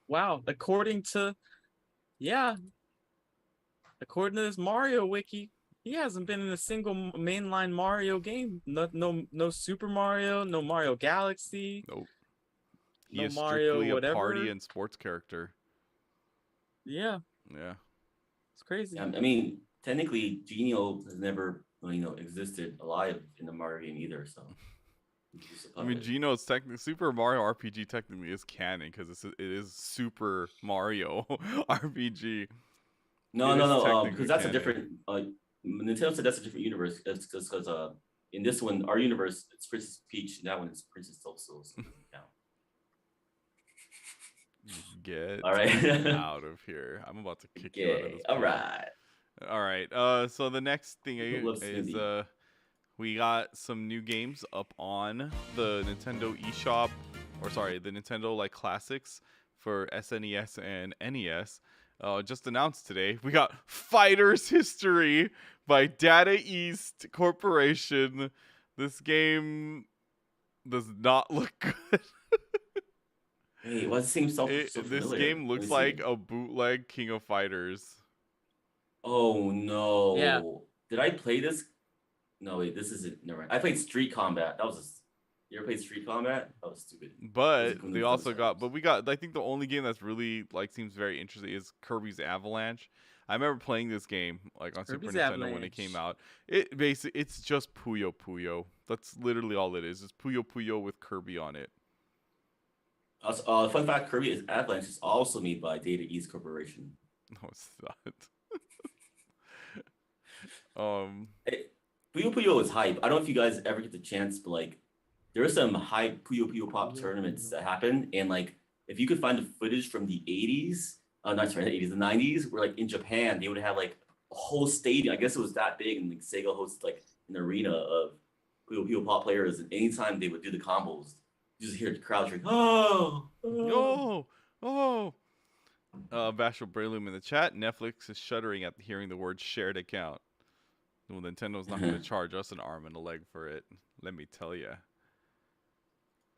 [SPEAKER 1] Wow, according to this Mario wiki, he hasn't been in a single mainline Mario game. No Super Mario, no Mario Galaxy.
[SPEAKER 2] Nope.
[SPEAKER 1] No
[SPEAKER 2] He is
[SPEAKER 1] Mario
[SPEAKER 2] strictly
[SPEAKER 1] whatever.
[SPEAKER 2] a party and sports character.
[SPEAKER 1] Yeah.
[SPEAKER 2] Yeah.
[SPEAKER 1] It's crazy.
[SPEAKER 3] I mean, technically, Genio has never, existed alive in the Mario game either. So.
[SPEAKER 2] I mean, Gino's technically Super Mario RPG technically is canon because it is Super Mario RPG.
[SPEAKER 3] No, because that's a different. Nintendo said that's a different universe. It's because in this one, our universe, it's Princess Peach, and that one is Princess Toadstool. So
[SPEAKER 2] Get
[SPEAKER 3] all right.
[SPEAKER 2] out of here! I'm about to kick you out of this. All right. So the next thing is we got some new games up on the Nintendo eShop, the Nintendo like classics for SNES and NES. Just announced today, we got Fighters History by Data East Corporation. This game does not look good.
[SPEAKER 3] Hey, what seems so
[SPEAKER 2] This
[SPEAKER 3] familiar?
[SPEAKER 2] game looks like a bootleg King of Fighters.
[SPEAKER 3] Oh no!
[SPEAKER 1] Yeah.
[SPEAKER 3] Did I play this? No, wait. This isn't. Never mind. I played Street Combat. That was. You ever played Street Combat? That was stupid.
[SPEAKER 2] But they also got. But we got. I think the only game that's really like seems very interesting is Kirby's Avalanche. I remember playing this game like on Super Nintendo when it came out. It's just Puyo Puyo. That's literally all it is. It's Puyo Puyo with Kirby on it.
[SPEAKER 3] Fun fact: Kirby's Avalanche is also made by Data East Corporation.
[SPEAKER 2] No, it's not.
[SPEAKER 3] Puyo Puyo is hype. I don't know if you guys ever get the chance, but like, there are some hype Puyo Puyo Pop tournaments that happen, and like, if you could find the footage from the 80s, the 90s, where like in Japan they would have like a whole stadium. I guess it was that big, and like Sega hosted like an arena of Puyo Puyo Pop players, and anytime they would do the combos, you just hear the crowd shriek, "Oh,
[SPEAKER 2] oh, oh!" Bashful Breloom in the chat. Netflix is shuddering at hearing the word shared account. Well, Nintendo's not going to charge us an arm and a leg for it. Let me tell you.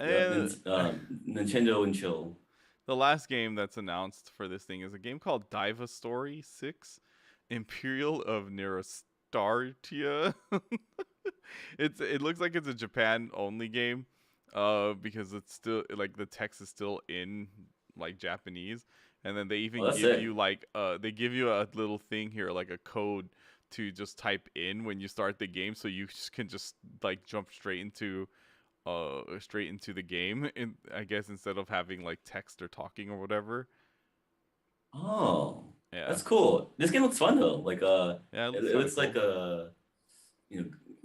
[SPEAKER 3] Nintendo and chill.
[SPEAKER 2] The last game that's announced for this thing is a game called Diva Story 6, Imperial of Nerostartia. It looks like it's a Japan only game. because it's still like the text is still in like Japanese, and then they
[SPEAKER 3] Oh,
[SPEAKER 2] even
[SPEAKER 3] that's
[SPEAKER 2] give
[SPEAKER 3] it.
[SPEAKER 2] you like they give you a little thing here, like a code to just type in when you start the game, so you can just like jump straight into the game, in, I guess, instead of having like text or talking or whatever.
[SPEAKER 3] Oh,
[SPEAKER 2] Yeah,
[SPEAKER 3] that's cool. This game looks fun though. Like
[SPEAKER 2] yeah, it looks
[SPEAKER 3] it
[SPEAKER 2] kind of
[SPEAKER 3] looks like
[SPEAKER 2] cool.
[SPEAKER 3] a I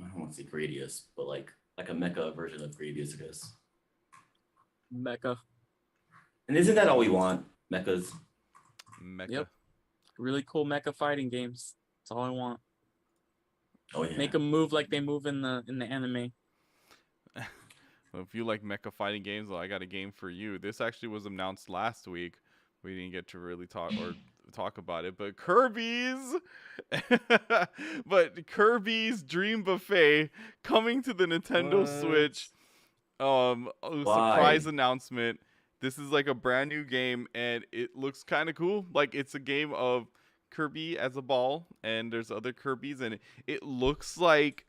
[SPEAKER 3] don't want to say Gradius, but like a mecha version of Gradius, I guess.
[SPEAKER 1] Mecha.
[SPEAKER 3] And isn't that all we want? Mechas.
[SPEAKER 2] Mecha.
[SPEAKER 1] Yep. Really cool mecha fighting games. That's all I want.
[SPEAKER 3] Oh yeah.
[SPEAKER 1] Make them move like they move in the anime.
[SPEAKER 2] Well, if you like mecha fighting games, well, I got a game for you. This actually was announced last week. We didn't get to really talk about it, but Kirby's Dream Buffet coming to the Nintendo Switch. A surprise
[SPEAKER 3] Why?
[SPEAKER 2] announcement. This is like a brand new game, and it looks kind of cool. Like it's a game of Kirby as a ball, and there's other Kirbys, and it looks like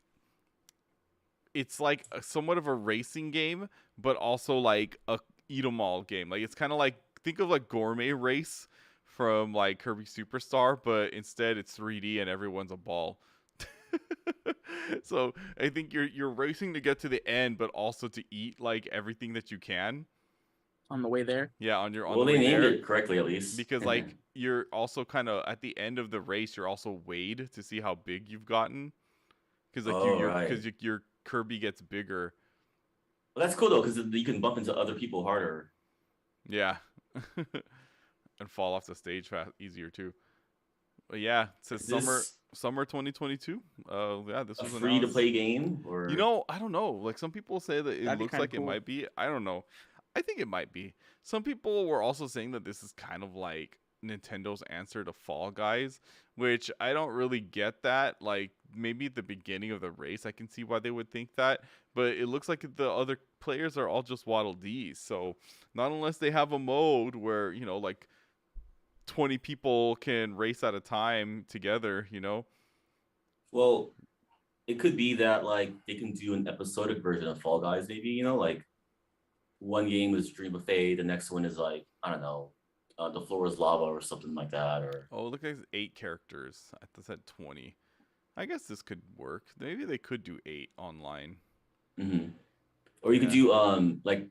[SPEAKER 2] it's like somewhat of a racing game, but also like a eat 'em all game. Like it's kind of like, think of like Gourmet Race from like Kirby Superstar, but instead it's 3D and everyone's a ball. So I think you're racing to get to the end, but also to eat like everything that you can.
[SPEAKER 1] On the way there.
[SPEAKER 2] Yeah, on
[SPEAKER 3] Well,
[SPEAKER 2] the
[SPEAKER 3] they
[SPEAKER 2] way
[SPEAKER 3] named
[SPEAKER 2] there,
[SPEAKER 3] it correctly at least.
[SPEAKER 2] because like you're also kind of at the end of the race, you're also weighed to see how big you've gotten, because like
[SPEAKER 3] Oh right.
[SPEAKER 2] your Kirby gets bigger.
[SPEAKER 3] Well, that's cool though, because you can bump into other people harder.
[SPEAKER 2] Yeah. And fall off the stage easier too. But yeah, it says
[SPEAKER 3] Is this
[SPEAKER 2] summer 2022. Yeah, this
[SPEAKER 3] a
[SPEAKER 2] was
[SPEAKER 3] free to
[SPEAKER 2] announced.
[SPEAKER 3] play game
[SPEAKER 2] You
[SPEAKER 3] or?
[SPEAKER 2] know, I don't know. Like some people say that it
[SPEAKER 1] That'd be
[SPEAKER 2] looks
[SPEAKER 1] kind of
[SPEAKER 2] like it
[SPEAKER 1] cool.
[SPEAKER 2] might be. I don't know. I think it might be. Some people were also saying that this is kind of like Nintendo's answer to Fall Guys, which I don't really get that. Like maybe at the beginning of the race, I can see why they would think that, but it looks like the other players are all just Waddle Dees. So not unless they have a mode where, like 20 people can race at a time together.
[SPEAKER 3] Well, it could be that like they can do an episodic version of Fall Guys, maybe, like one game is Dream Buffet, the next one is like, I don't know, the floor is lava or something like that. Or
[SPEAKER 2] Oh, look, there's 8 characters. I said 20. I guess this could work. Maybe they could do 8 online.
[SPEAKER 3] mm-hmm. Or you could
[SPEAKER 2] Yeah.
[SPEAKER 3] do like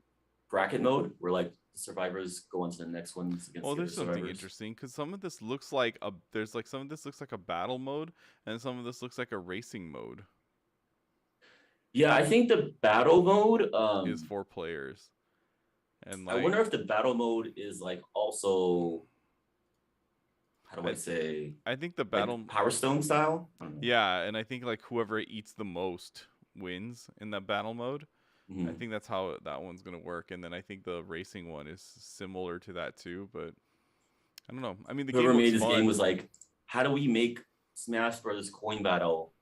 [SPEAKER 3] bracket mode where like the survivors go on to the next ones against
[SPEAKER 2] Well,
[SPEAKER 3] the other
[SPEAKER 2] there's something
[SPEAKER 3] survivors.
[SPEAKER 2] interesting because some of this looks like some of this looks like a battle mode, and some of this looks like a racing mode.
[SPEAKER 3] Yeah, I think the battle mode
[SPEAKER 2] Is 4 players. And like,
[SPEAKER 3] I wonder if the battle mode is like also, how do I say?
[SPEAKER 2] I think the
[SPEAKER 3] Like
[SPEAKER 2] battle
[SPEAKER 3] Power Stone style.
[SPEAKER 2] Yeah, and I think like whoever eats the most wins in that battle mode.
[SPEAKER 3] Mm-hmm.
[SPEAKER 2] I think that's how that one's gonna work, and then I think the racing one is similar to that too. But I don't know. I mean, the
[SPEAKER 3] Whoever
[SPEAKER 2] game looks
[SPEAKER 3] made this
[SPEAKER 2] fun.
[SPEAKER 3] game was like, how do we make Smash Brothers Coin Battle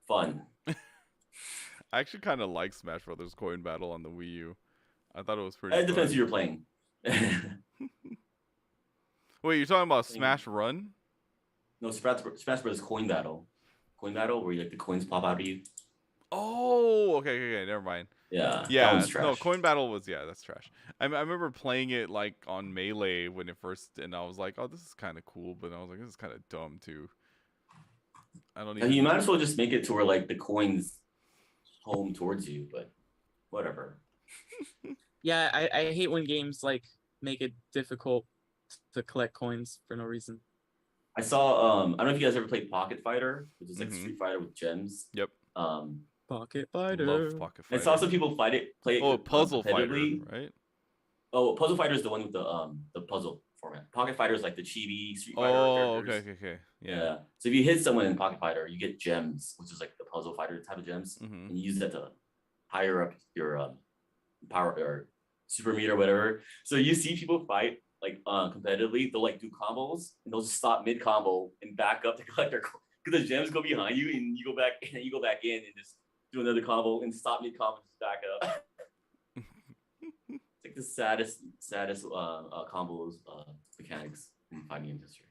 [SPEAKER 3] fun?
[SPEAKER 2] I actually kind of like Smash Brothers Coin Battle on the Wii U. I thought it was pretty.
[SPEAKER 3] It depends
[SPEAKER 2] fun.
[SPEAKER 3] who you're playing.
[SPEAKER 2] Wait, you're talking about Smash Run?
[SPEAKER 3] No, Smash Brothers Coin Battle. Coin Battle, where like the coins pop out of you.
[SPEAKER 2] Oh, okay, never mind.
[SPEAKER 3] Yeah, that
[SPEAKER 2] Yeah,
[SPEAKER 3] one's trash.
[SPEAKER 2] no, Coin Battle was that's trash. I remember playing it like on Melee when it first, and I was like, oh, this is kind of cool, but I was like, this is kind of dumb too. I don't even.
[SPEAKER 3] You might as well just make it to where like the coins home towards you, but whatever.
[SPEAKER 1] Yeah, I hate when games like make it difficult to collect coins for no reason.
[SPEAKER 3] I saw I don't know if you guys ever played Pocket Fighter, which is like
[SPEAKER 2] Mhm.
[SPEAKER 3] Street Fighter with gems.
[SPEAKER 2] Yep.
[SPEAKER 1] Pocket Fighter.
[SPEAKER 2] Love Pocket Fighter.
[SPEAKER 3] I saw some people play it.
[SPEAKER 2] Oh, Puzzle Fighter,
[SPEAKER 3] competitively.
[SPEAKER 2] right?
[SPEAKER 3] Oh, Puzzle Fighter is the one with the puzzle format. Pocket Fighter is like the chibi Street Fighter
[SPEAKER 2] Oh,
[SPEAKER 3] characters.
[SPEAKER 2] okay.
[SPEAKER 3] Yeah. So if you hit someone in Pocket Fighter, you get gems, which is like the Puzzle Fighter type of gems,
[SPEAKER 2] Mhm.
[SPEAKER 3] and you use that to higher up your power or super meter or whatever. So you see people fight like competitively, they'll like do combos and they'll just stop mid combo and back up to collect their because the gems go behind you and you go back in and just do another combo and stop mid combo and just back up. It's like the saddest combos mechanics in fighting game history.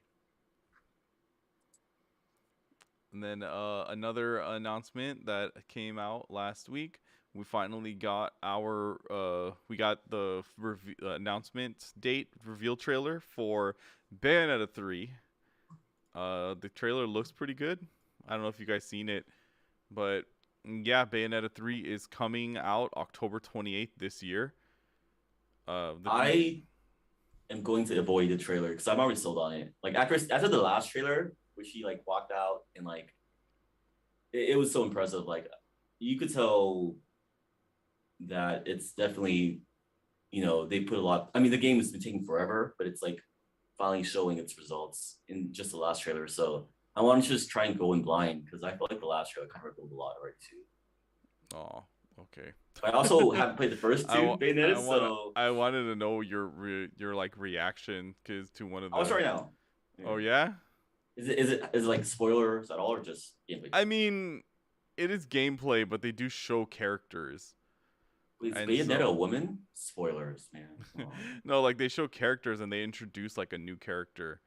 [SPEAKER 2] And then another announcement that came out last week we finally got we got the announcement date reveal trailer for Bayonetta 3. The trailer looks pretty good. I don't know if you guys seen it, but yeah, Bayonetta 3 is coming out October 28th this year.
[SPEAKER 3] I am going to avoid the trailer because I'm already sold on it. Like after the last trailer, which he like walked out and like it was so impressive. Like you could tell that it's definitely, they put a lot. I mean, the game has been taking forever, but it's like finally showing its results in just the last trailer. So I want to just try and go in blind because I feel like the last trailer kind of revealed a lot already too.
[SPEAKER 2] Oh, okay.
[SPEAKER 3] I also haven't played the first two Bayonetta, so
[SPEAKER 2] I wanted to know your like reaction to one of the.
[SPEAKER 3] I'll start now.
[SPEAKER 2] Yeah. Oh yeah.
[SPEAKER 3] Is it like spoilers at all or just gameplay?
[SPEAKER 2] I mean, it is gameplay, but they do show characters.
[SPEAKER 3] Is Bayonetta a woman? Spoilers, man.
[SPEAKER 2] No, like they show characters and they introduce like a new character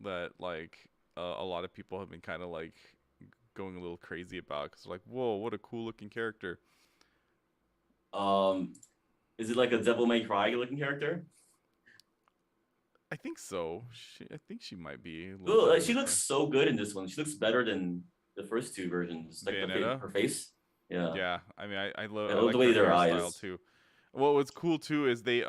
[SPEAKER 2] that like a lot of people have been kind of like going a little crazy about because like, whoa, what a cool looking character.
[SPEAKER 3] Is it like a Devil May Cry looking character?
[SPEAKER 2] I think so. I think she might be.
[SPEAKER 3] Ooh, she looks so good in this one. She looks better than the first two versions. Like her face. Yeah.
[SPEAKER 2] Yeah. I mean, I love
[SPEAKER 3] like the way their eyes
[SPEAKER 2] too. Well, what's cool too is they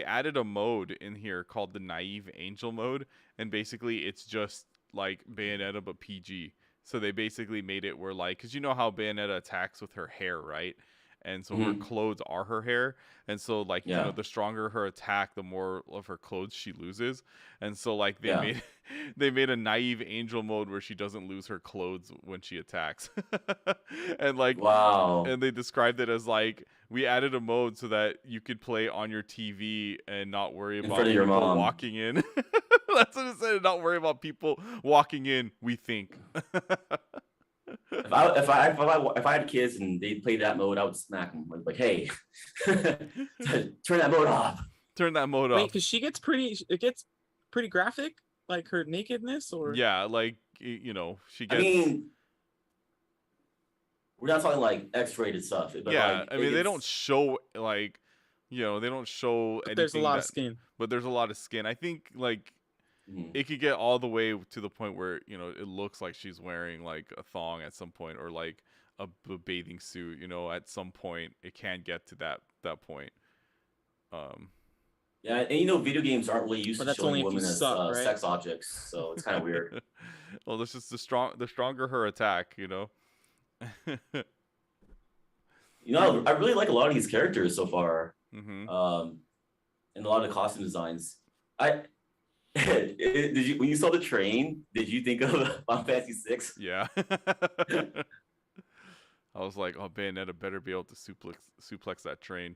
[SPEAKER 2] added a mode in here called the Naive Angel mode, and basically it's just like Bayonetta but PG. So they basically made it where like, cause you know how Bayonetta attacks with her hair, right? And so her clothes are her hair, and so like the stronger her attack, the more of her clothes she loses. And so like they made a Naive Angel mode where she doesn't lose her clothes when she attacks. And like
[SPEAKER 3] wow.
[SPEAKER 2] And they described it as like, we added a mode so that you could play on your TV and not worry about people walking in. That's what it said. Not worry about people walking in. We think.
[SPEAKER 3] If I had kids and they played that mode, I would smack them. Like, hey, turn that mode off.
[SPEAKER 2] Turn that mode off.
[SPEAKER 1] Wait, because it gets pretty graphic, like her nakedness, or
[SPEAKER 2] yeah, like she gets.
[SPEAKER 3] I mean, we're not talking like X-rated stuff. But
[SPEAKER 2] yeah,
[SPEAKER 3] like,
[SPEAKER 2] I mean they don't show like, they don't show anything.
[SPEAKER 1] There's a lot of skin.
[SPEAKER 2] But there's a lot of skin. I think like. It could get all the way to the point where it looks like she's wearing like a thong at some point, or like a bathing suit. At some point it can get to that point.
[SPEAKER 3] Yeah, and video games aren't really used to showing women as
[SPEAKER 1] right?
[SPEAKER 3] sex objects, so it's kind of weird.
[SPEAKER 2] Well, this is the stronger her attack.
[SPEAKER 3] I really like a lot of these characters so far. And a lot of the costume designs. When you saw the train, did you think of Final Fantasy 6?
[SPEAKER 2] Yeah. I was like, oh, Bayonetta better be able to suplex that train.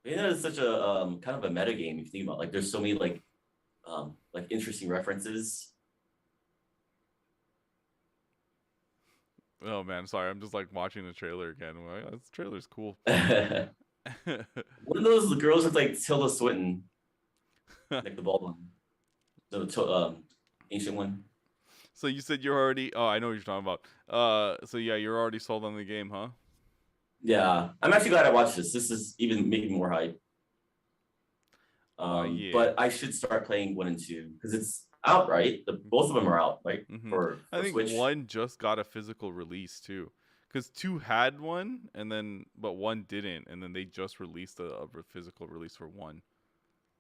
[SPEAKER 3] Bayonetta is such a kind of a meta game if you think about it. Like there's so many like interesting references.
[SPEAKER 2] Oh man, sorry, I'm just like watching the trailer again. I'm like, this trailer's cool.
[SPEAKER 3] One of those girls looks like Tilda Swinton. Like the bald one, the ancient one.
[SPEAKER 2] So you said you're already. Oh, I know what you're talking about. So yeah, you're already sold on the game, huh?
[SPEAKER 3] Yeah, I'm actually glad I watched this. This is even making more hype.
[SPEAKER 2] Yeah.
[SPEAKER 3] But I should start playing 1 and 2 because it's out, right? Both of them are out, right? For
[SPEAKER 2] I think
[SPEAKER 3] Switch.
[SPEAKER 2] 1 just got a physical release too, because 2 had one, but 1 didn't, and then they just released a physical release for 1.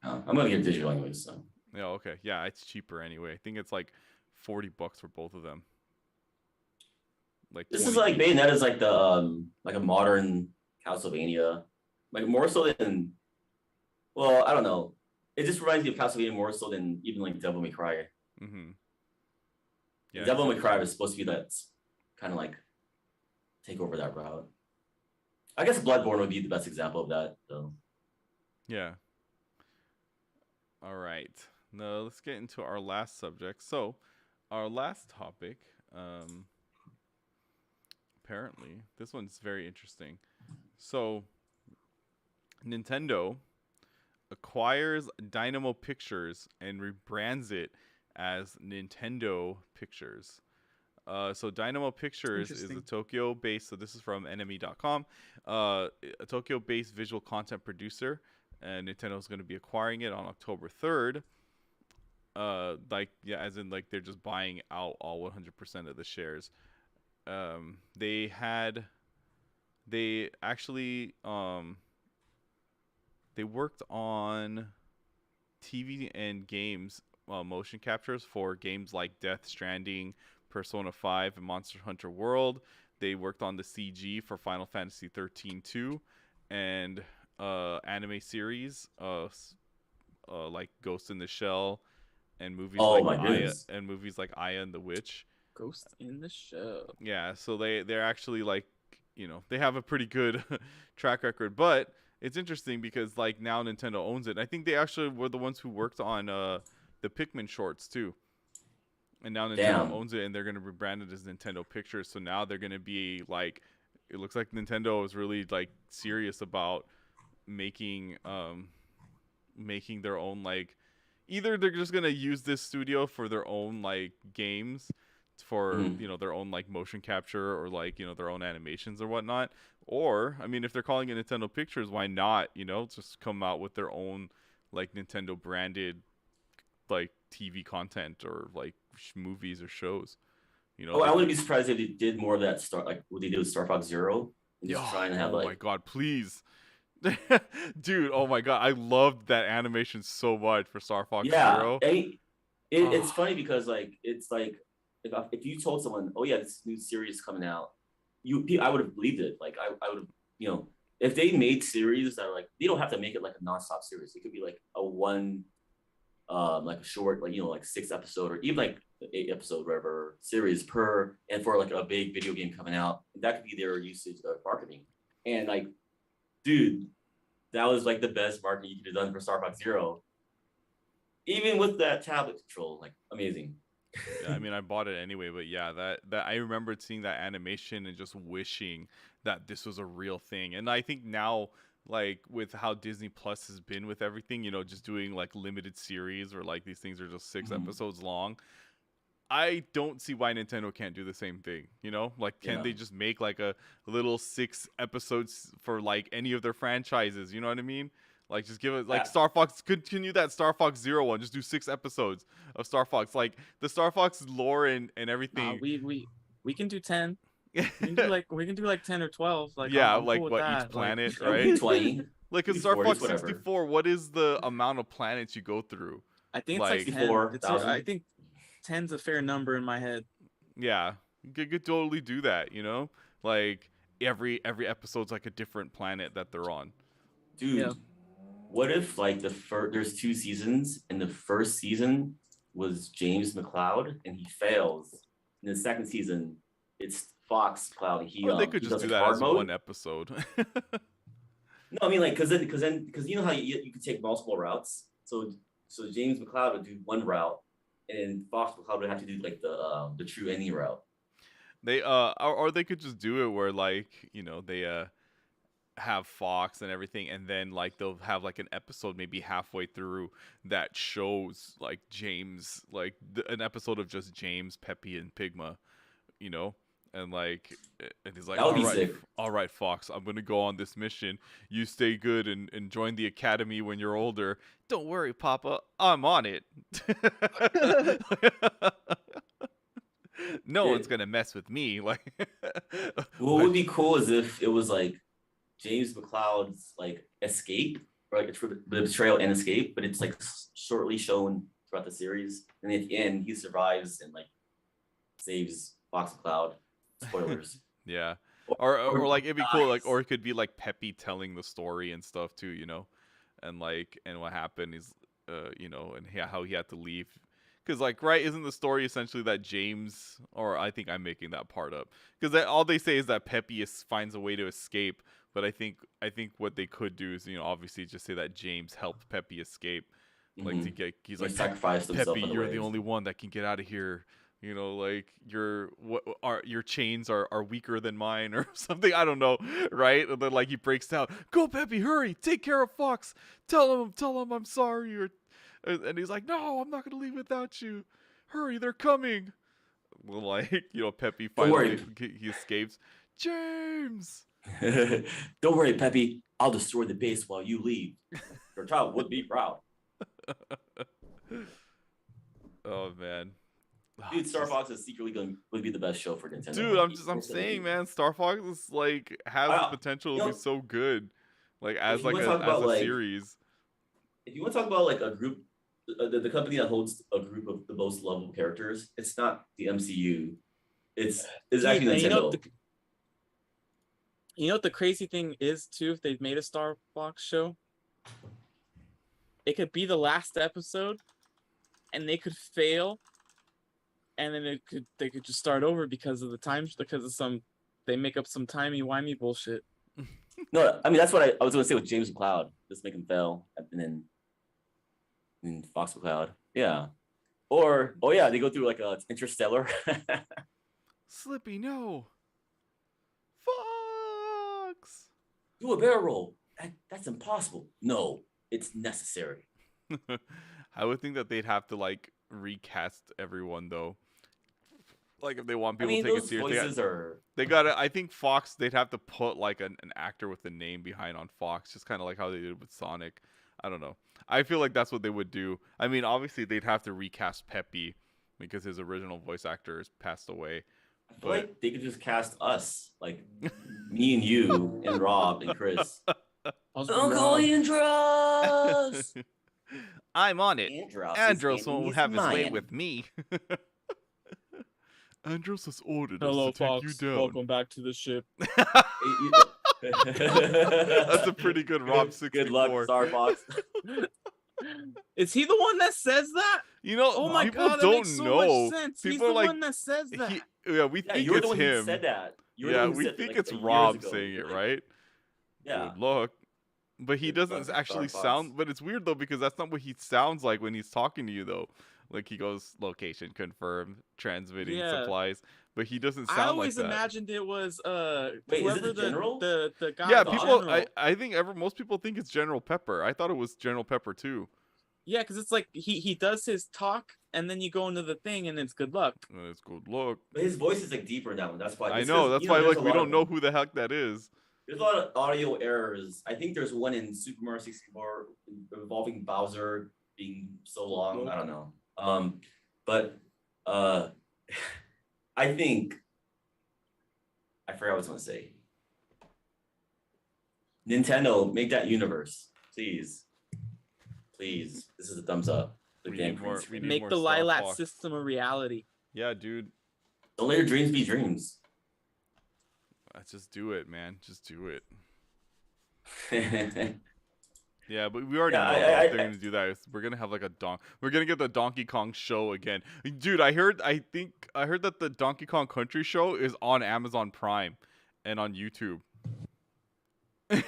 [SPEAKER 3] I'm gonna get digital anyway, so.
[SPEAKER 2] Yeah, okay. Yeah, it's cheaper anyway. I think it's like $40 for both of them. Like
[SPEAKER 3] this is like Bayonetta's like the like a modern Castlevania, like more so than. Well, I don't know. It just reminds me of Castlevania more so than even like Devil May Cry. Yeah, Devil May Cry was supposed to be that kind of like take over that route. I guess Bloodborne would be the best example of that, though.
[SPEAKER 2] Yeah. All right. Now let's get into our last subject. So, our last topic, apparently, this one's very interesting. So, Nintendo acquires Dynamo Pictures and rebrands it as Nintendo Pictures. So Dynamo Pictures is a Tokyo-based. So this is from NME.com. A Tokyo-based visual content producer, and Nintendo is going to be acquiring it on October 3rd. As in like they're just buying out all 100% of the shares. They actually they worked on TV and games motion captures for games like Death Stranding, Persona 5, and Monster Hunter World. They worked on the CG for Final Fantasy 13 too, and anime series like Ghost in the Shell and movies like Aya and the Witch.
[SPEAKER 1] Ghost in the Shell.
[SPEAKER 2] Yeah, so they're actually like, they have a pretty good track record, but it's interesting because like now Nintendo owns it. I think they actually were the ones who worked on the Pikmin shorts too. And now Nintendo owns it, and they're going to rebrand it as Nintendo Pictures. So now they're going to be like, it looks like Nintendo is really like serious about making their own, like, either they're just going to use this studio for their own like games for their own like motion capture or like their own animations or whatnot, or I mean if they're calling it Nintendo Pictures, why not just come out with their own like Nintendo branded like TV content or like movies or shows.
[SPEAKER 3] I wouldn't be surprised if they did more of that like what they did with Star Fox Zero, and just trying to have
[SPEAKER 2] my god, please. Dude, oh my god, I loved that animation so much for Star Fox Zero.
[SPEAKER 3] It's funny because like it's like if you told someone, oh yeah, this new series is coming out, I would have believed it. Like I would have, if they made series that are like, they don't have to make it like a nonstop series. It could be like a one, like a short, like like 6 episode or even like 8 episode whatever series per, and for like a big video game coming out, that could be their usage of marketing. And like, dude, that was like the best marketing you could have done for Star Fox Zero. Even with that tablet control, like amazing.
[SPEAKER 2] Yeah, I mean, I bought it anyway, but yeah, that I remembered seeing that animation and just wishing that this was a real thing. And I think now, like with how Disney Plus has been with everything, just doing like limited series or like these things are just 6 episodes long. I don't see why Nintendo can't do the same thing. Like can they just make like a little 6 episodes for like any of their franchises? You know what I mean? Like, just give it, like, Star Fox, continue that Star Fox Zero one. Just do 6 episodes of Star Fox. Like, the Star Fox lore and everything.
[SPEAKER 1] We can do 10. We can do like 10 or 12. Like,
[SPEAKER 2] yeah,
[SPEAKER 1] I'm
[SPEAKER 2] like
[SPEAKER 1] cool with
[SPEAKER 2] what
[SPEAKER 1] that.
[SPEAKER 2] each planet,
[SPEAKER 3] like,
[SPEAKER 2] right?
[SPEAKER 3] 20.
[SPEAKER 2] Like, in Star Fox 64, what is the amount of planets you go through?
[SPEAKER 1] I think it's like 10. I think 10's a fair number in my head.
[SPEAKER 2] Yeah, you could totally do that, Like, every episode's like a different planet that they're on.
[SPEAKER 3] Dude. Yeah. What if like there's 2 seasons and the first season was James McCloud and he fails, and the second season it's Fox Cloud and he.
[SPEAKER 2] Or they could just do that as one episode.
[SPEAKER 3] No, I mean like because you know how you could take multiple routes. So James McCloud would do one route, and Fox McCloud would have to do like the true any route.
[SPEAKER 2] They or they could just do it where like they have Fox and everything, and then like they'll have like an episode maybe halfway through that shows like James, like an episode of just James, Peppy, and Pigma, and like, and he's like, all right, Fox, I'm gonna go on this mission. You stay good and join the academy when you're older. Don't worry, Papa, I'm on it. No one's gonna mess with me. Like,
[SPEAKER 3] what would be cool is if it was like James McCloud's like escape, or like the betrayal and escape, but it's like shortly shown throughout the series, and at the end he survives and like saves Fox McCloud. Spoilers.
[SPEAKER 2] Yeah, or like it'd be cool, like, or it could be like Peppy telling the story and stuff too, and like, and what happened is, and how he had to leave. Because, like, right, isn't the story essentially that James, or I think I'm making that part up, because all they say is that Peppy finds a way to escape. But I think what they could do is, obviously just say that James helped Peppy escape, like to get. He's like, Peppy, you're the only one that can get out of here. Like your chains are weaker than mine or something. I don't know, right? And then like he breaks down. Go, Peppy, hurry, take care of Fox. Tell him I'm sorry. And he's like, no, I'm not gonna leave without you. Hurry, they're coming. like, you know, Peppy
[SPEAKER 3] Don't
[SPEAKER 2] finally
[SPEAKER 3] worry.
[SPEAKER 2] he escapes. James.
[SPEAKER 3] Don't worry, Peppy. I'll destroy the base while you leave. Your child would be proud.
[SPEAKER 2] Oh man.
[SPEAKER 3] Dude, Star Fox is secretly going to be the best show for Nintendo.
[SPEAKER 2] Dude, I'm saying, man, Star Fox is like has the potential to be so good, like as a series.
[SPEAKER 3] If you want to talk about like a group, the company that holds a group of the most lovable characters, it's not the MCU. It's actually Nintendo.
[SPEAKER 1] You know what the crazy thing is too? If they've made a Star Fox show, it could be the last episode, and they could fail, and then they could just start over because of they make up some timey-wimey bullshit.
[SPEAKER 3] No, I mean that's what I was going to say with James McCloud. Just make him fail, and then Fox McCloud. Yeah. Or they go through like a Interstellar.
[SPEAKER 2] Slippy, no. Fox.
[SPEAKER 3] Do a barrel roll. That's impossible. No, it's necessary.
[SPEAKER 2] I would think that they'd have to like recast everyone though. Like if they want people to take it seriously, they gotta. I think Fox, they'd have to put like an actor with a name behind on Fox, just kind of like how they did with Sonic. I don't know. I feel like that's what they would do. I mean, obviously they'd have to recast Peppy because his original voice actor has passed away.
[SPEAKER 3] I feel like they could just cast us, like me and you and Rob and Chris. Uncle Andros.
[SPEAKER 2] I'm on it. Andros won't have his way with me. Andros has ordered us to take you down.
[SPEAKER 1] Welcome back to the ship.
[SPEAKER 2] That's a pretty good Rob 64.
[SPEAKER 3] Good luck, Star Fox.
[SPEAKER 1] Is he the one that says that?
[SPEAKER 2] You know,
[SPEAKER 1] oh my
[SPEAKER 2] people
[SPEAKER 1] God,
[SPEAKER 2] don't
[SPEAKER 1] that makes so
[SPEAKER 2] know.
[SPEAKER 1] much sense.
[SPEAKER 2] People
[SPEAKER 1] He's the
[SPEAKER 2] like,
[SPEAKER 1] one that says that.
[SPEAKER 2] We think
[SPEAKER 3] you're
[SPEAKER 2] it's
[SPEAKER 3] the one
[SPEAKER 2] him.
[SPEAKER 3] Who said that.
[SPEAKER 2] We think it's Rob saying it, right?
[SPEAKER 3] Yeah.
[SPEAKER 2] Good luck. But he doesn't actually sound. But it's weird though because that's not what he sounds like when he's talking to you though. Like he goes, location confirmed, transmitting supplies, but he doesn't sound like that. I
[SPEAKER 1] always imagined it was
[SPEAKER 3] wait, is it the general?
[SPEAKER 1] The guy.
[SPEAKER 2] Yeah, people. I think most people think it's General Pepper. I thought it was General Pepper too.
[SPEAKER 1] Yeah, because it's like he does his talk, and then you go into the thing, and it's good luck.
[SPEAKER 2] It's good luck.
[SPEAKER 3] But his voice is like deeper now. That's why.
[SPEAKER 2] I know. That's why like we don't know who the heck that is.
[SPEAKER 3] There's a lot of audio errors. I think there's one in Super Mario 64 involving Bowser being so long. I don't know. But I think I forgot what I was going to say. Nintendo, make that universe, please. Please, this is a thumbs up.
[SPEAKER 1] Make the Lilac system a reality.
[SPEAKER 2] Yeah, dude.
[SPEAKER 3] Don't let your dreams be dreams.
[SPEAKER 2] Just do it, man. Just do it. Yeah, but we already know if they're gonna do that. We're gonna have like we're gonna get the Donkey Kong show again, dude. I heard that the Donkey Kong Country show is on Amazon Prime and on YouTube. I'm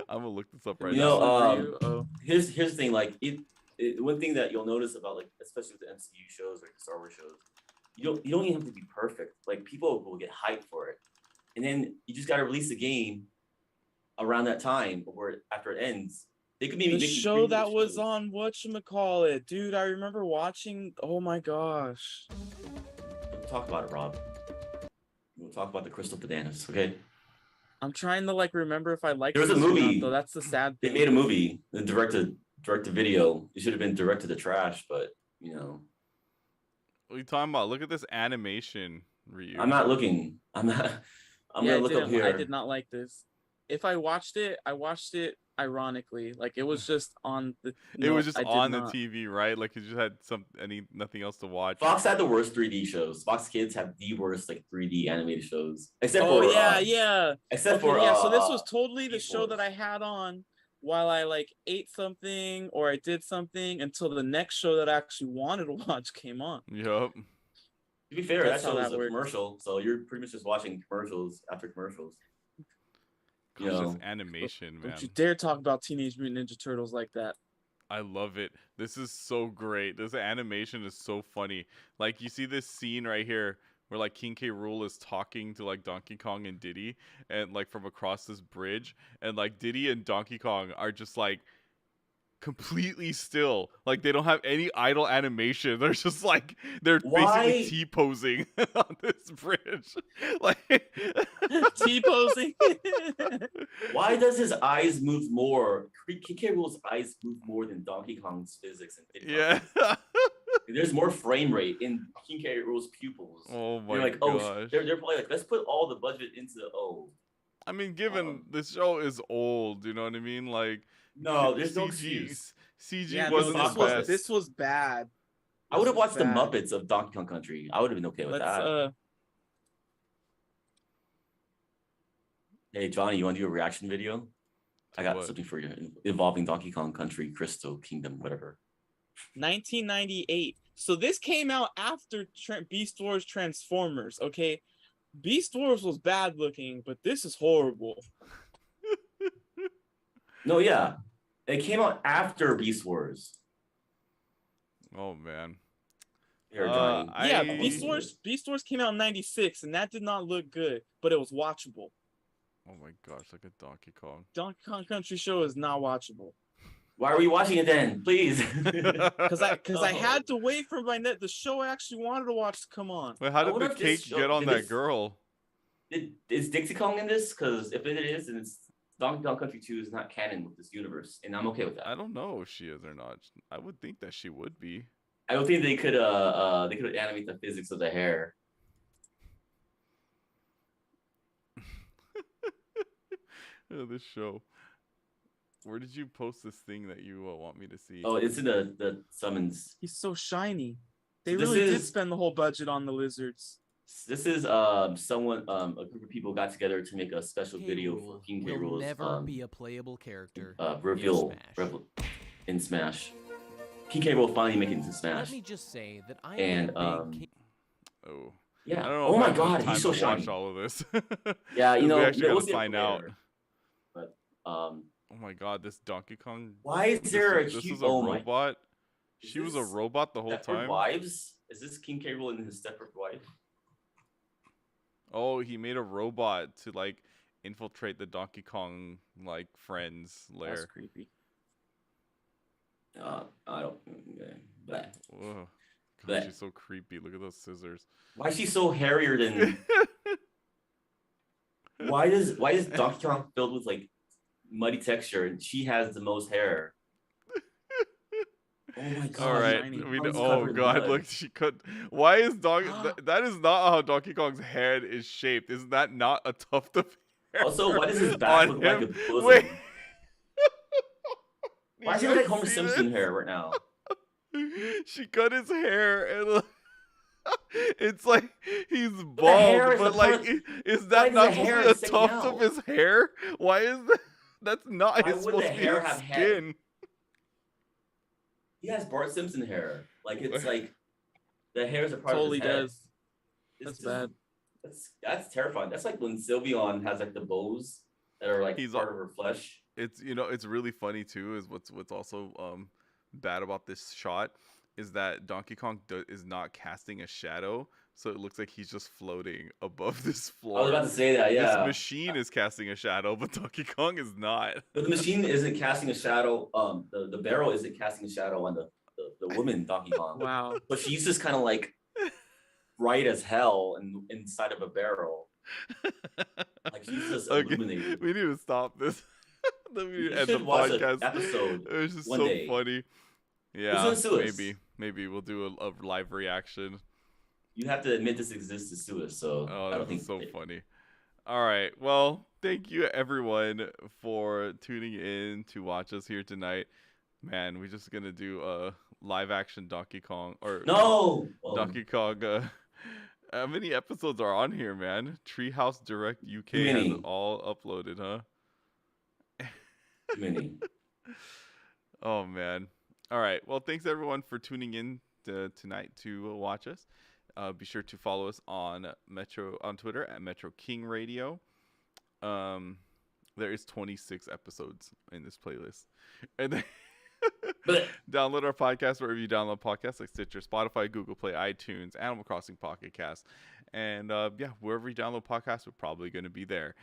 [SPEAKER 2] gonna look this up right now.
[SPEAKER 3] Here's the thing. Like, one thing that you'll notice about like, especially with the MCU shows or Star Wars shows, you don't even have to be perfect. Like, people will get hyped for it, and then you just gotta release the game around that time or after it ends. They could maybe
[SPEAKER 1] the show that was on whatchamacallit, dude. I remember watching. Oh my gosh.
[SPEAKER 3] We'll talk about it, Rob. We'll talk about the Crystal Bananas, okay?
[SPEAKER 1] I'm trying to like remember if I liked.
[SPEAKER 3] There's a movie.
[SPEAKER 1] Though that's the sad thing.
[SPEAKER 3] They made a movie. The direct to video. It should have been directed to trash, but you know.
[SPEAKER 2] What are you talking about? Look at this animation, Ryu.
[SPEAKER 3] I'm not looking. I'm gonna look up here.
[SPEAKER 1] I did not like this. If I watched it ironically. Like it was just on the.
[SPEAKER 2] It was just on the TV, right? Like you just had nothing else to watch.
[SPEAKER 3] Fox had the worst 3D shows. Fox Kids have the worst like 3D animated shows. Except
[SPEAKER 1] for
[SPEAKER 3] Except for
[SPEAKER 1] so this was totally the show that I had on while I like ate something or I did something until the next show that I actually wanted to watch came on.
[SPEAKER 2] Yep.
[SPEAKER 3] To be fair, that show was a commercial, so you're pretty much just watching commercials after commercials.
[SPEAKER 2] You know, just animation, man.
[SPEAKER 1] Don't you dare talk about Teenage Mutant Ninja Turtles like that.
[SPEAKER 2] I love it. This is so great. This animation is so funny. Like, you see this scene right here where, like, King K. Rool is talking to, like, Donkey Kong and Diddy, and, like, from across this bridge, and, like, Diddy and Donkey Kong are just, like, completely still. Like they don't have any idle animation. They're just like they're
[SPEAKER 3] Why?
[SPEAKER 2] basically T-posing on this bridge. Like
[SPEAKER 1] T-posing.
[SPEAKER 3] Why does his eyes move more? King K. Rool's eyes move more than Donkey Kong's physics and Diddy
[SPEAKER 2] yeah.
[SPEAKER 3] Kong's. There's more frame rate in King K. Rool's pupils.
[SPEAKER 2] Oh my
[SPEAKER 3] They're like,
[SPEAKER 2] gosh.
[SPEAKER 3] they're probably like, let's put all the budget into
[SPEAKER 2] I mean, given this show is old, you know what I mean? Like,
[SPEAKER 3] no, there's no excuse.
[SPEAKER 2] CG
[SPEAKER 1] Yeah,
[SPEAKER 2] wasn't
[SPEAKER 3] this
[SPEAKER 2] the
[SPEAKER 3] was-
[SPEAKER 2] best.
[SPEAKER 1] This was bad.
[SPEAKER 3] I would have watched the
[SPEAKER 1] bad.
[SPEAKER 3] Muppets of Donkey Kong Country. I would have been okay with that. Hey Johnny, you want to do a reaction video? I got
[SPEAKER 2] What?
[SPEAKER 3] something for you. Involving Donkey Kong Country, Crystal Kingdom, whatever.
[SPEAKER 1] 1998. So this came out after Beast Wars Transformers. Okay, Beast Wars was bad looking, but this is horrible.
[SPEAKER 3] No, yeah. It came out after Beast Wars.
[SPEAKER 2] Oh man.
[SPEAKER 3] Here, Johnny.
[SPEAKER 1] Yeah, Beast Wars came out in 96, and that did not look good, but it was watchable.
[SPEAKER 2] Oh my gosh, like a Donkey Kong.
[SPEAKER 1] Donkey Kong Country show is not watchable.
[SPEAKER 3] Why are we watching it then? Please.
[SPEAKER 1] Because I had to wait for the show I actually wanted to watch to come on.
[SPEAKER 2] Wait, how
[SPEAKER 3] I
[SPEAKER 2] did
[SPEAKER 3] wonder
[SPEAKER 2] the
[SPEAKER 3] if this
[SPEAKER 2] cake
[SPEAKER 3] show-
[SPEAKER 2] get on
[SPEAKER 3] did
[SPEAKER 2] that
[SPEAKER 3] this-
[SPEAKER 2] girl?
[SPEAKER 3] Is Dixie Kong in this? Because if it is, then it's Donkey Kong Country 2 is not canon with this universe, and I'm okay with that.
[SPEAKER 2] I don't know if she is or not. I would think that she would be.
[SPEAKER 3] I don't think they could animate the physics of the hair.
[SPEAKER 2] This show. Where did you post this thing that you want me to see?
[SPEAKER 3] Oh, it's in the summons.
[SPEAKER 1] He's so shiny. They
[SPEAKER 3] So this
[SPEAKER 1] really did
[SPEAKER 3] is-
[SPEAKER 1] spend the whole budget on the lizards.
[SPEAKER 3] This is someone a group of people got together to make a special video for King K.
[SPEAKER 4] will
[SPEAKER 3] Rool's
[SPEAKER 4] never be a playable character
[SPEAKER 3] reveal
[SPEAKER 4] in Smash.
[SPEAKER 3] in Smash. King K. Rool finally making it to
[SPEAKER 4] Let
[SPEAKER 3] Smash.
[SPEAKER 4] me just say that I
[SPEAKER 3] And,
[SPEAKER 4] am a big King
[SPEAKER 2] Oh.
[SPEAKER 3] Yeah.
[SPEAKER 2] I don't know
[SPEAKER 3] Oh
[SPEAKER 2] if I
[SPEAKER 3] my
[SPEAKER 2] have enough
[SPEAKER 3] God,
[SPEAKER 2] time
[SPEAKER 3] he's so
[SPEAKER 2] to
[SPEAKER 3] shiny.
[SPEAKER 2] watch all of this.
[SPEAKER 3] Yeah, you know,
[SPEAKER 2] we actually
[SPEAKER 3] we'll
[SPEAKER 2] gotta
[SPEAKER 3] see it
[SPEAKER 2] find out.
[SPEAKER 3] later. But
[SPEAKER 2] Oh my god, this Donkey Kong.
[SPEAKER 3] why is there a
[SPEAKER 2] this
[SPEAKER 3] cute?
[SPEAKER 2] is a
[SPEAKER 3] Oh my!
[SPEAKER 2] robot.
[SPEAKER 3] Is
[SPEAKER 2] She was a
[SPEAKER 3] this
[SPEAKER 2] robot the whole
[SPEAKER 3] Stepford
[SPEAKER 2] time.
[SPEAKER 3] Wives? Is this King K. Rool and his Stepford wife?
[SPEAKER 2] Oh, he made a robot to like infiltrate the Donkey Kong like friends lair.
[SPEAKER 1] That's creepy.
[SPEAKER 3] I don't. But
[SPEAKER 2] Whoa. God,
[SPEAKER 3] Bleh.
[SPEAKER 2] she's so creepy. Look at those scissors.
[SPEAKER 3] why is she so hairier than? why is Donkey Kong filled with like muddy texture and she has the most hair? Oh my god!
[SPEAKER 2] All right.
[SPEAKER 1] shiny.
[SPEAKER 2] We
[SPEAKER 3] Kong's
[SPEAKER 2] oh
[SPEAKER 3] covered in
[SPEAKER 2] god,
[SPEAKER 3] blood.
[SPEAKER 2] look, she could. Why is that is not how Donkey Kong's head is shaped. Isn't that not a tuft of hair?
[SPEAKER 3] Also, why does his back
[SPEAKER 2] on
[SPEAKER 3] look like a
[SPEAKER 2] him?
[SPEAKER 3] bosom?
[SPEAKER 2] Wait.
[SPEAKER 3] Why does he
[SPEAKER 2] You
[SPEAKER 3] look like
[SPEAKER 2] guys
[SPEAKER 3] Homer
[SPEAKER 2] see
[SPEAKER 3] Simpson
[SPEAKER 2] this?
[SPEAKER 3] hair right now?
[SPEAKER 2] She cut his hair and it's like he's
[SPEAKER 3] hair
[SPEAKER 2] bald,
[SPEAKER 3] is
[SPEAKER 2] but
[SPEAKER 3] the
[SPEAKER 2] like
[SPEAKER 3] part-
[SPEAKER 2] is
[SPEAKER 3] why
[SPEAKER 2] that
[SPEAKER 3] is
[SPEAKER 2] not
[SPEAKER 3] the
[SPEAKER 2] supposed
[SPEAKER 3] hair
[SPEAKER 2] to be a
[SPEAKER 3] sticking
[SPEAKER 2] tuft of
[SPEAKER 3] out?
[SPEAKER 2] his hair? Why is that? That's not
[SPEAKER 3] Why
[SPEAKER 2] his
[SPEAKER 3] would
[SPEAKER 2] supposed
[SPEAKER 3] the
[SPEAKER 2] to be
[SPEAKER 3] hair
[SPEAKER 2] his
[SPEAKER 3] have head?
[SPEAKER 2] skin.
[SPEAKER 3] He has Bart Simpson hair. Like it's like the hairs are part
[SPEAKER 1] Totally
[SPEAKER 3] of his head.
[SPEAKER 1] does.
[SPEAKER 3] It's
[SPEAKER 1] That's
[SPEAKER 3] just-
[SPEAKER 1] bad.
[SPEAKER 3] That's terrifying. That's like when Sylveon has like the bows that are like
[SPEAKER 2] He's
[SPEAKER 3] part of her flesh.
[SPEAKER 2] It's it's really funny too. Is what's also bad about this shot is that Donkey Kong is not casting a shadow, so it looks like he's just floating above this floor.
[SPEAKER 3] I was about to say that, yeah.
[SPEAKER 2] This machine is casting a shadow, but Donkey Kong is not.
[SPEAKER 3] But the machine isn't casting a shadow. The barrel isn't casting a shadow on the woman Donkey Kong.
[SPEAKER 1] Wow.
[SPEAKER 3] But she's just kind of like bright as hell and inside of a barrel. Like she's just illuminated.
[SPEAKER 2] We need to stop this. Then we need
[SPEAKER 3] You
[SPEAKER 2] to end the
[SPEAKER 3] should watch an
[SPEAKER 2] podcast.
[SPEAKER 3] episode
[SPEAKER 2] It was just
[SPEAKER 3] one
[SPEAKER 2] so
[SPEAKER 3] day.
[SPEAKER 2] funny.
[SPEAKER 3] Who's
[SPEAKER 2] Yeah,
[SPEAKER 3] gonna sue us?
[SPEAKER 2] maybe we'll do a live reaction.
[SPEAKER 3] You have to admit this exists to sue us, so
[SPEAKER 2] Oh,
[SPEAKER 3] I
[SPEAKER 2] that
[SPEAKER 3] don't think
[SPEAKER 2] was so funny. All right, well, thank you everyone for tuning in to watch us here tonight. Man, we're just gonna do a live action Donkey Kong or
[SPEAKER 3] No.
[SPEAKER 2] Donkey Kong. How many episodes are on here, man? Treehouse Direct UK
[SPEAKER 3] Too
[SPEAKER 2] has
[SPEAKER 3] many.
[SPEAKER 2] it all uploaded, huh?
[SPEAKER 3] Too many.
[SPEAKER 2] Oh man. All right. Well, thanks everyone for tuning in tonight to watch us. Be sure to follow us on Twitter at Metro King Radio. There is 26 episodes in this playlist, and then
[SPEAKER 3] But
[SPEAKER 2] download our podcast wherever you download podcasts like Stitcher, Spotify, Google Play, iTunes, Animal Crossing Pocket Cast, And yeah, wherever you download podcasts, we're probably going to be there.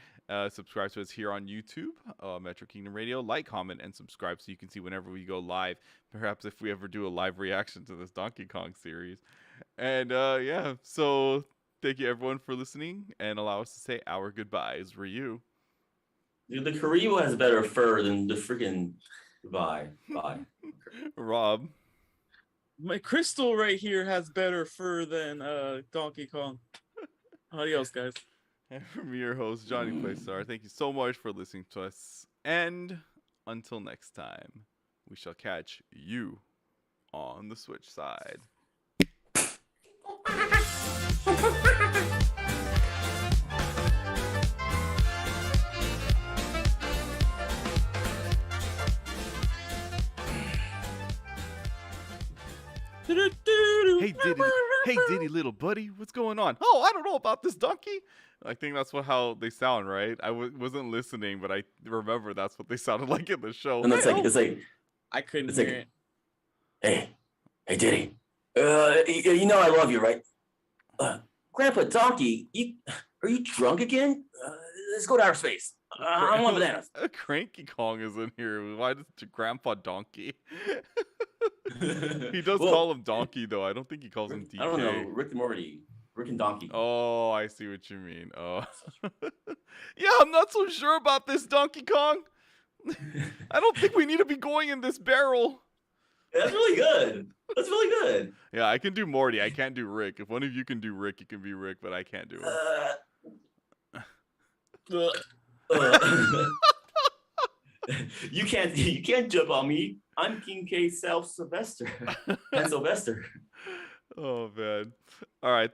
[SPEAKER 2] Subscribe to us here on YouTube, Metro Kingdom Radio. Like, comment, and subscribe so you can see whenever we go live. Perhaps if we ever do a live reaction to this Donkey Kong series. And yeah, so thank you everyone for listening, and allow us to say our goodbyes. Ryu.
[SPEAKER 3] Dude, the Karibo has better fur than the freaking Bye.
[SPEAKER 2] Rob.
[SPEAKER 1] My crystal right here has better fur than Donkey Kong. Adios, guys.
[SPEAKER 2] And from your host, J-Playstar, thank you so much for listening to us. And until next time, we shall catch you on the Switch side. Hey Diddy, little buddy, what's going on? Oh, I don't know about this donkey. I think that's how they sound, right? I wasn't listening, but I remember that's what they sounded like in the show.
[SPEAKER 3] And it's like
[SPEAKER 1] I couldn't
[SPEAKER 3] it's
[SPEAKER 1] hear
[SPEAKER 3] it. Hey Diddy, you know I love you, right? Grandpa Donkey, are you drunk again? Let's go to outer space. I want bananas.
[SPEAKER 2] Cranky Kong is in here. Why does Grandpa Donkey? He does call him Donkey, though. I don't think he calls him DK.
[SPEAKER 3] I don't know. Rick and Morty. Rick and Donkey.
[SPEAKER 2] Oh, I see what you mean. Oh. Yeah, I'm not so sure about this, Donkey Kong. I don't think we need to be going in this barrel.
[SPEAKER 3] That's really good. That's really good.
[SPEAKER 2] Yeah, I can do Morty. I can't do Rick. If one of you can do Rick, you can be Rick, but I can't do it.
[SPEAKER 3] You can't jump on me. I'm King K. Sylvester. And Sylvester.
[SPEAKER 2] Oh man. All right.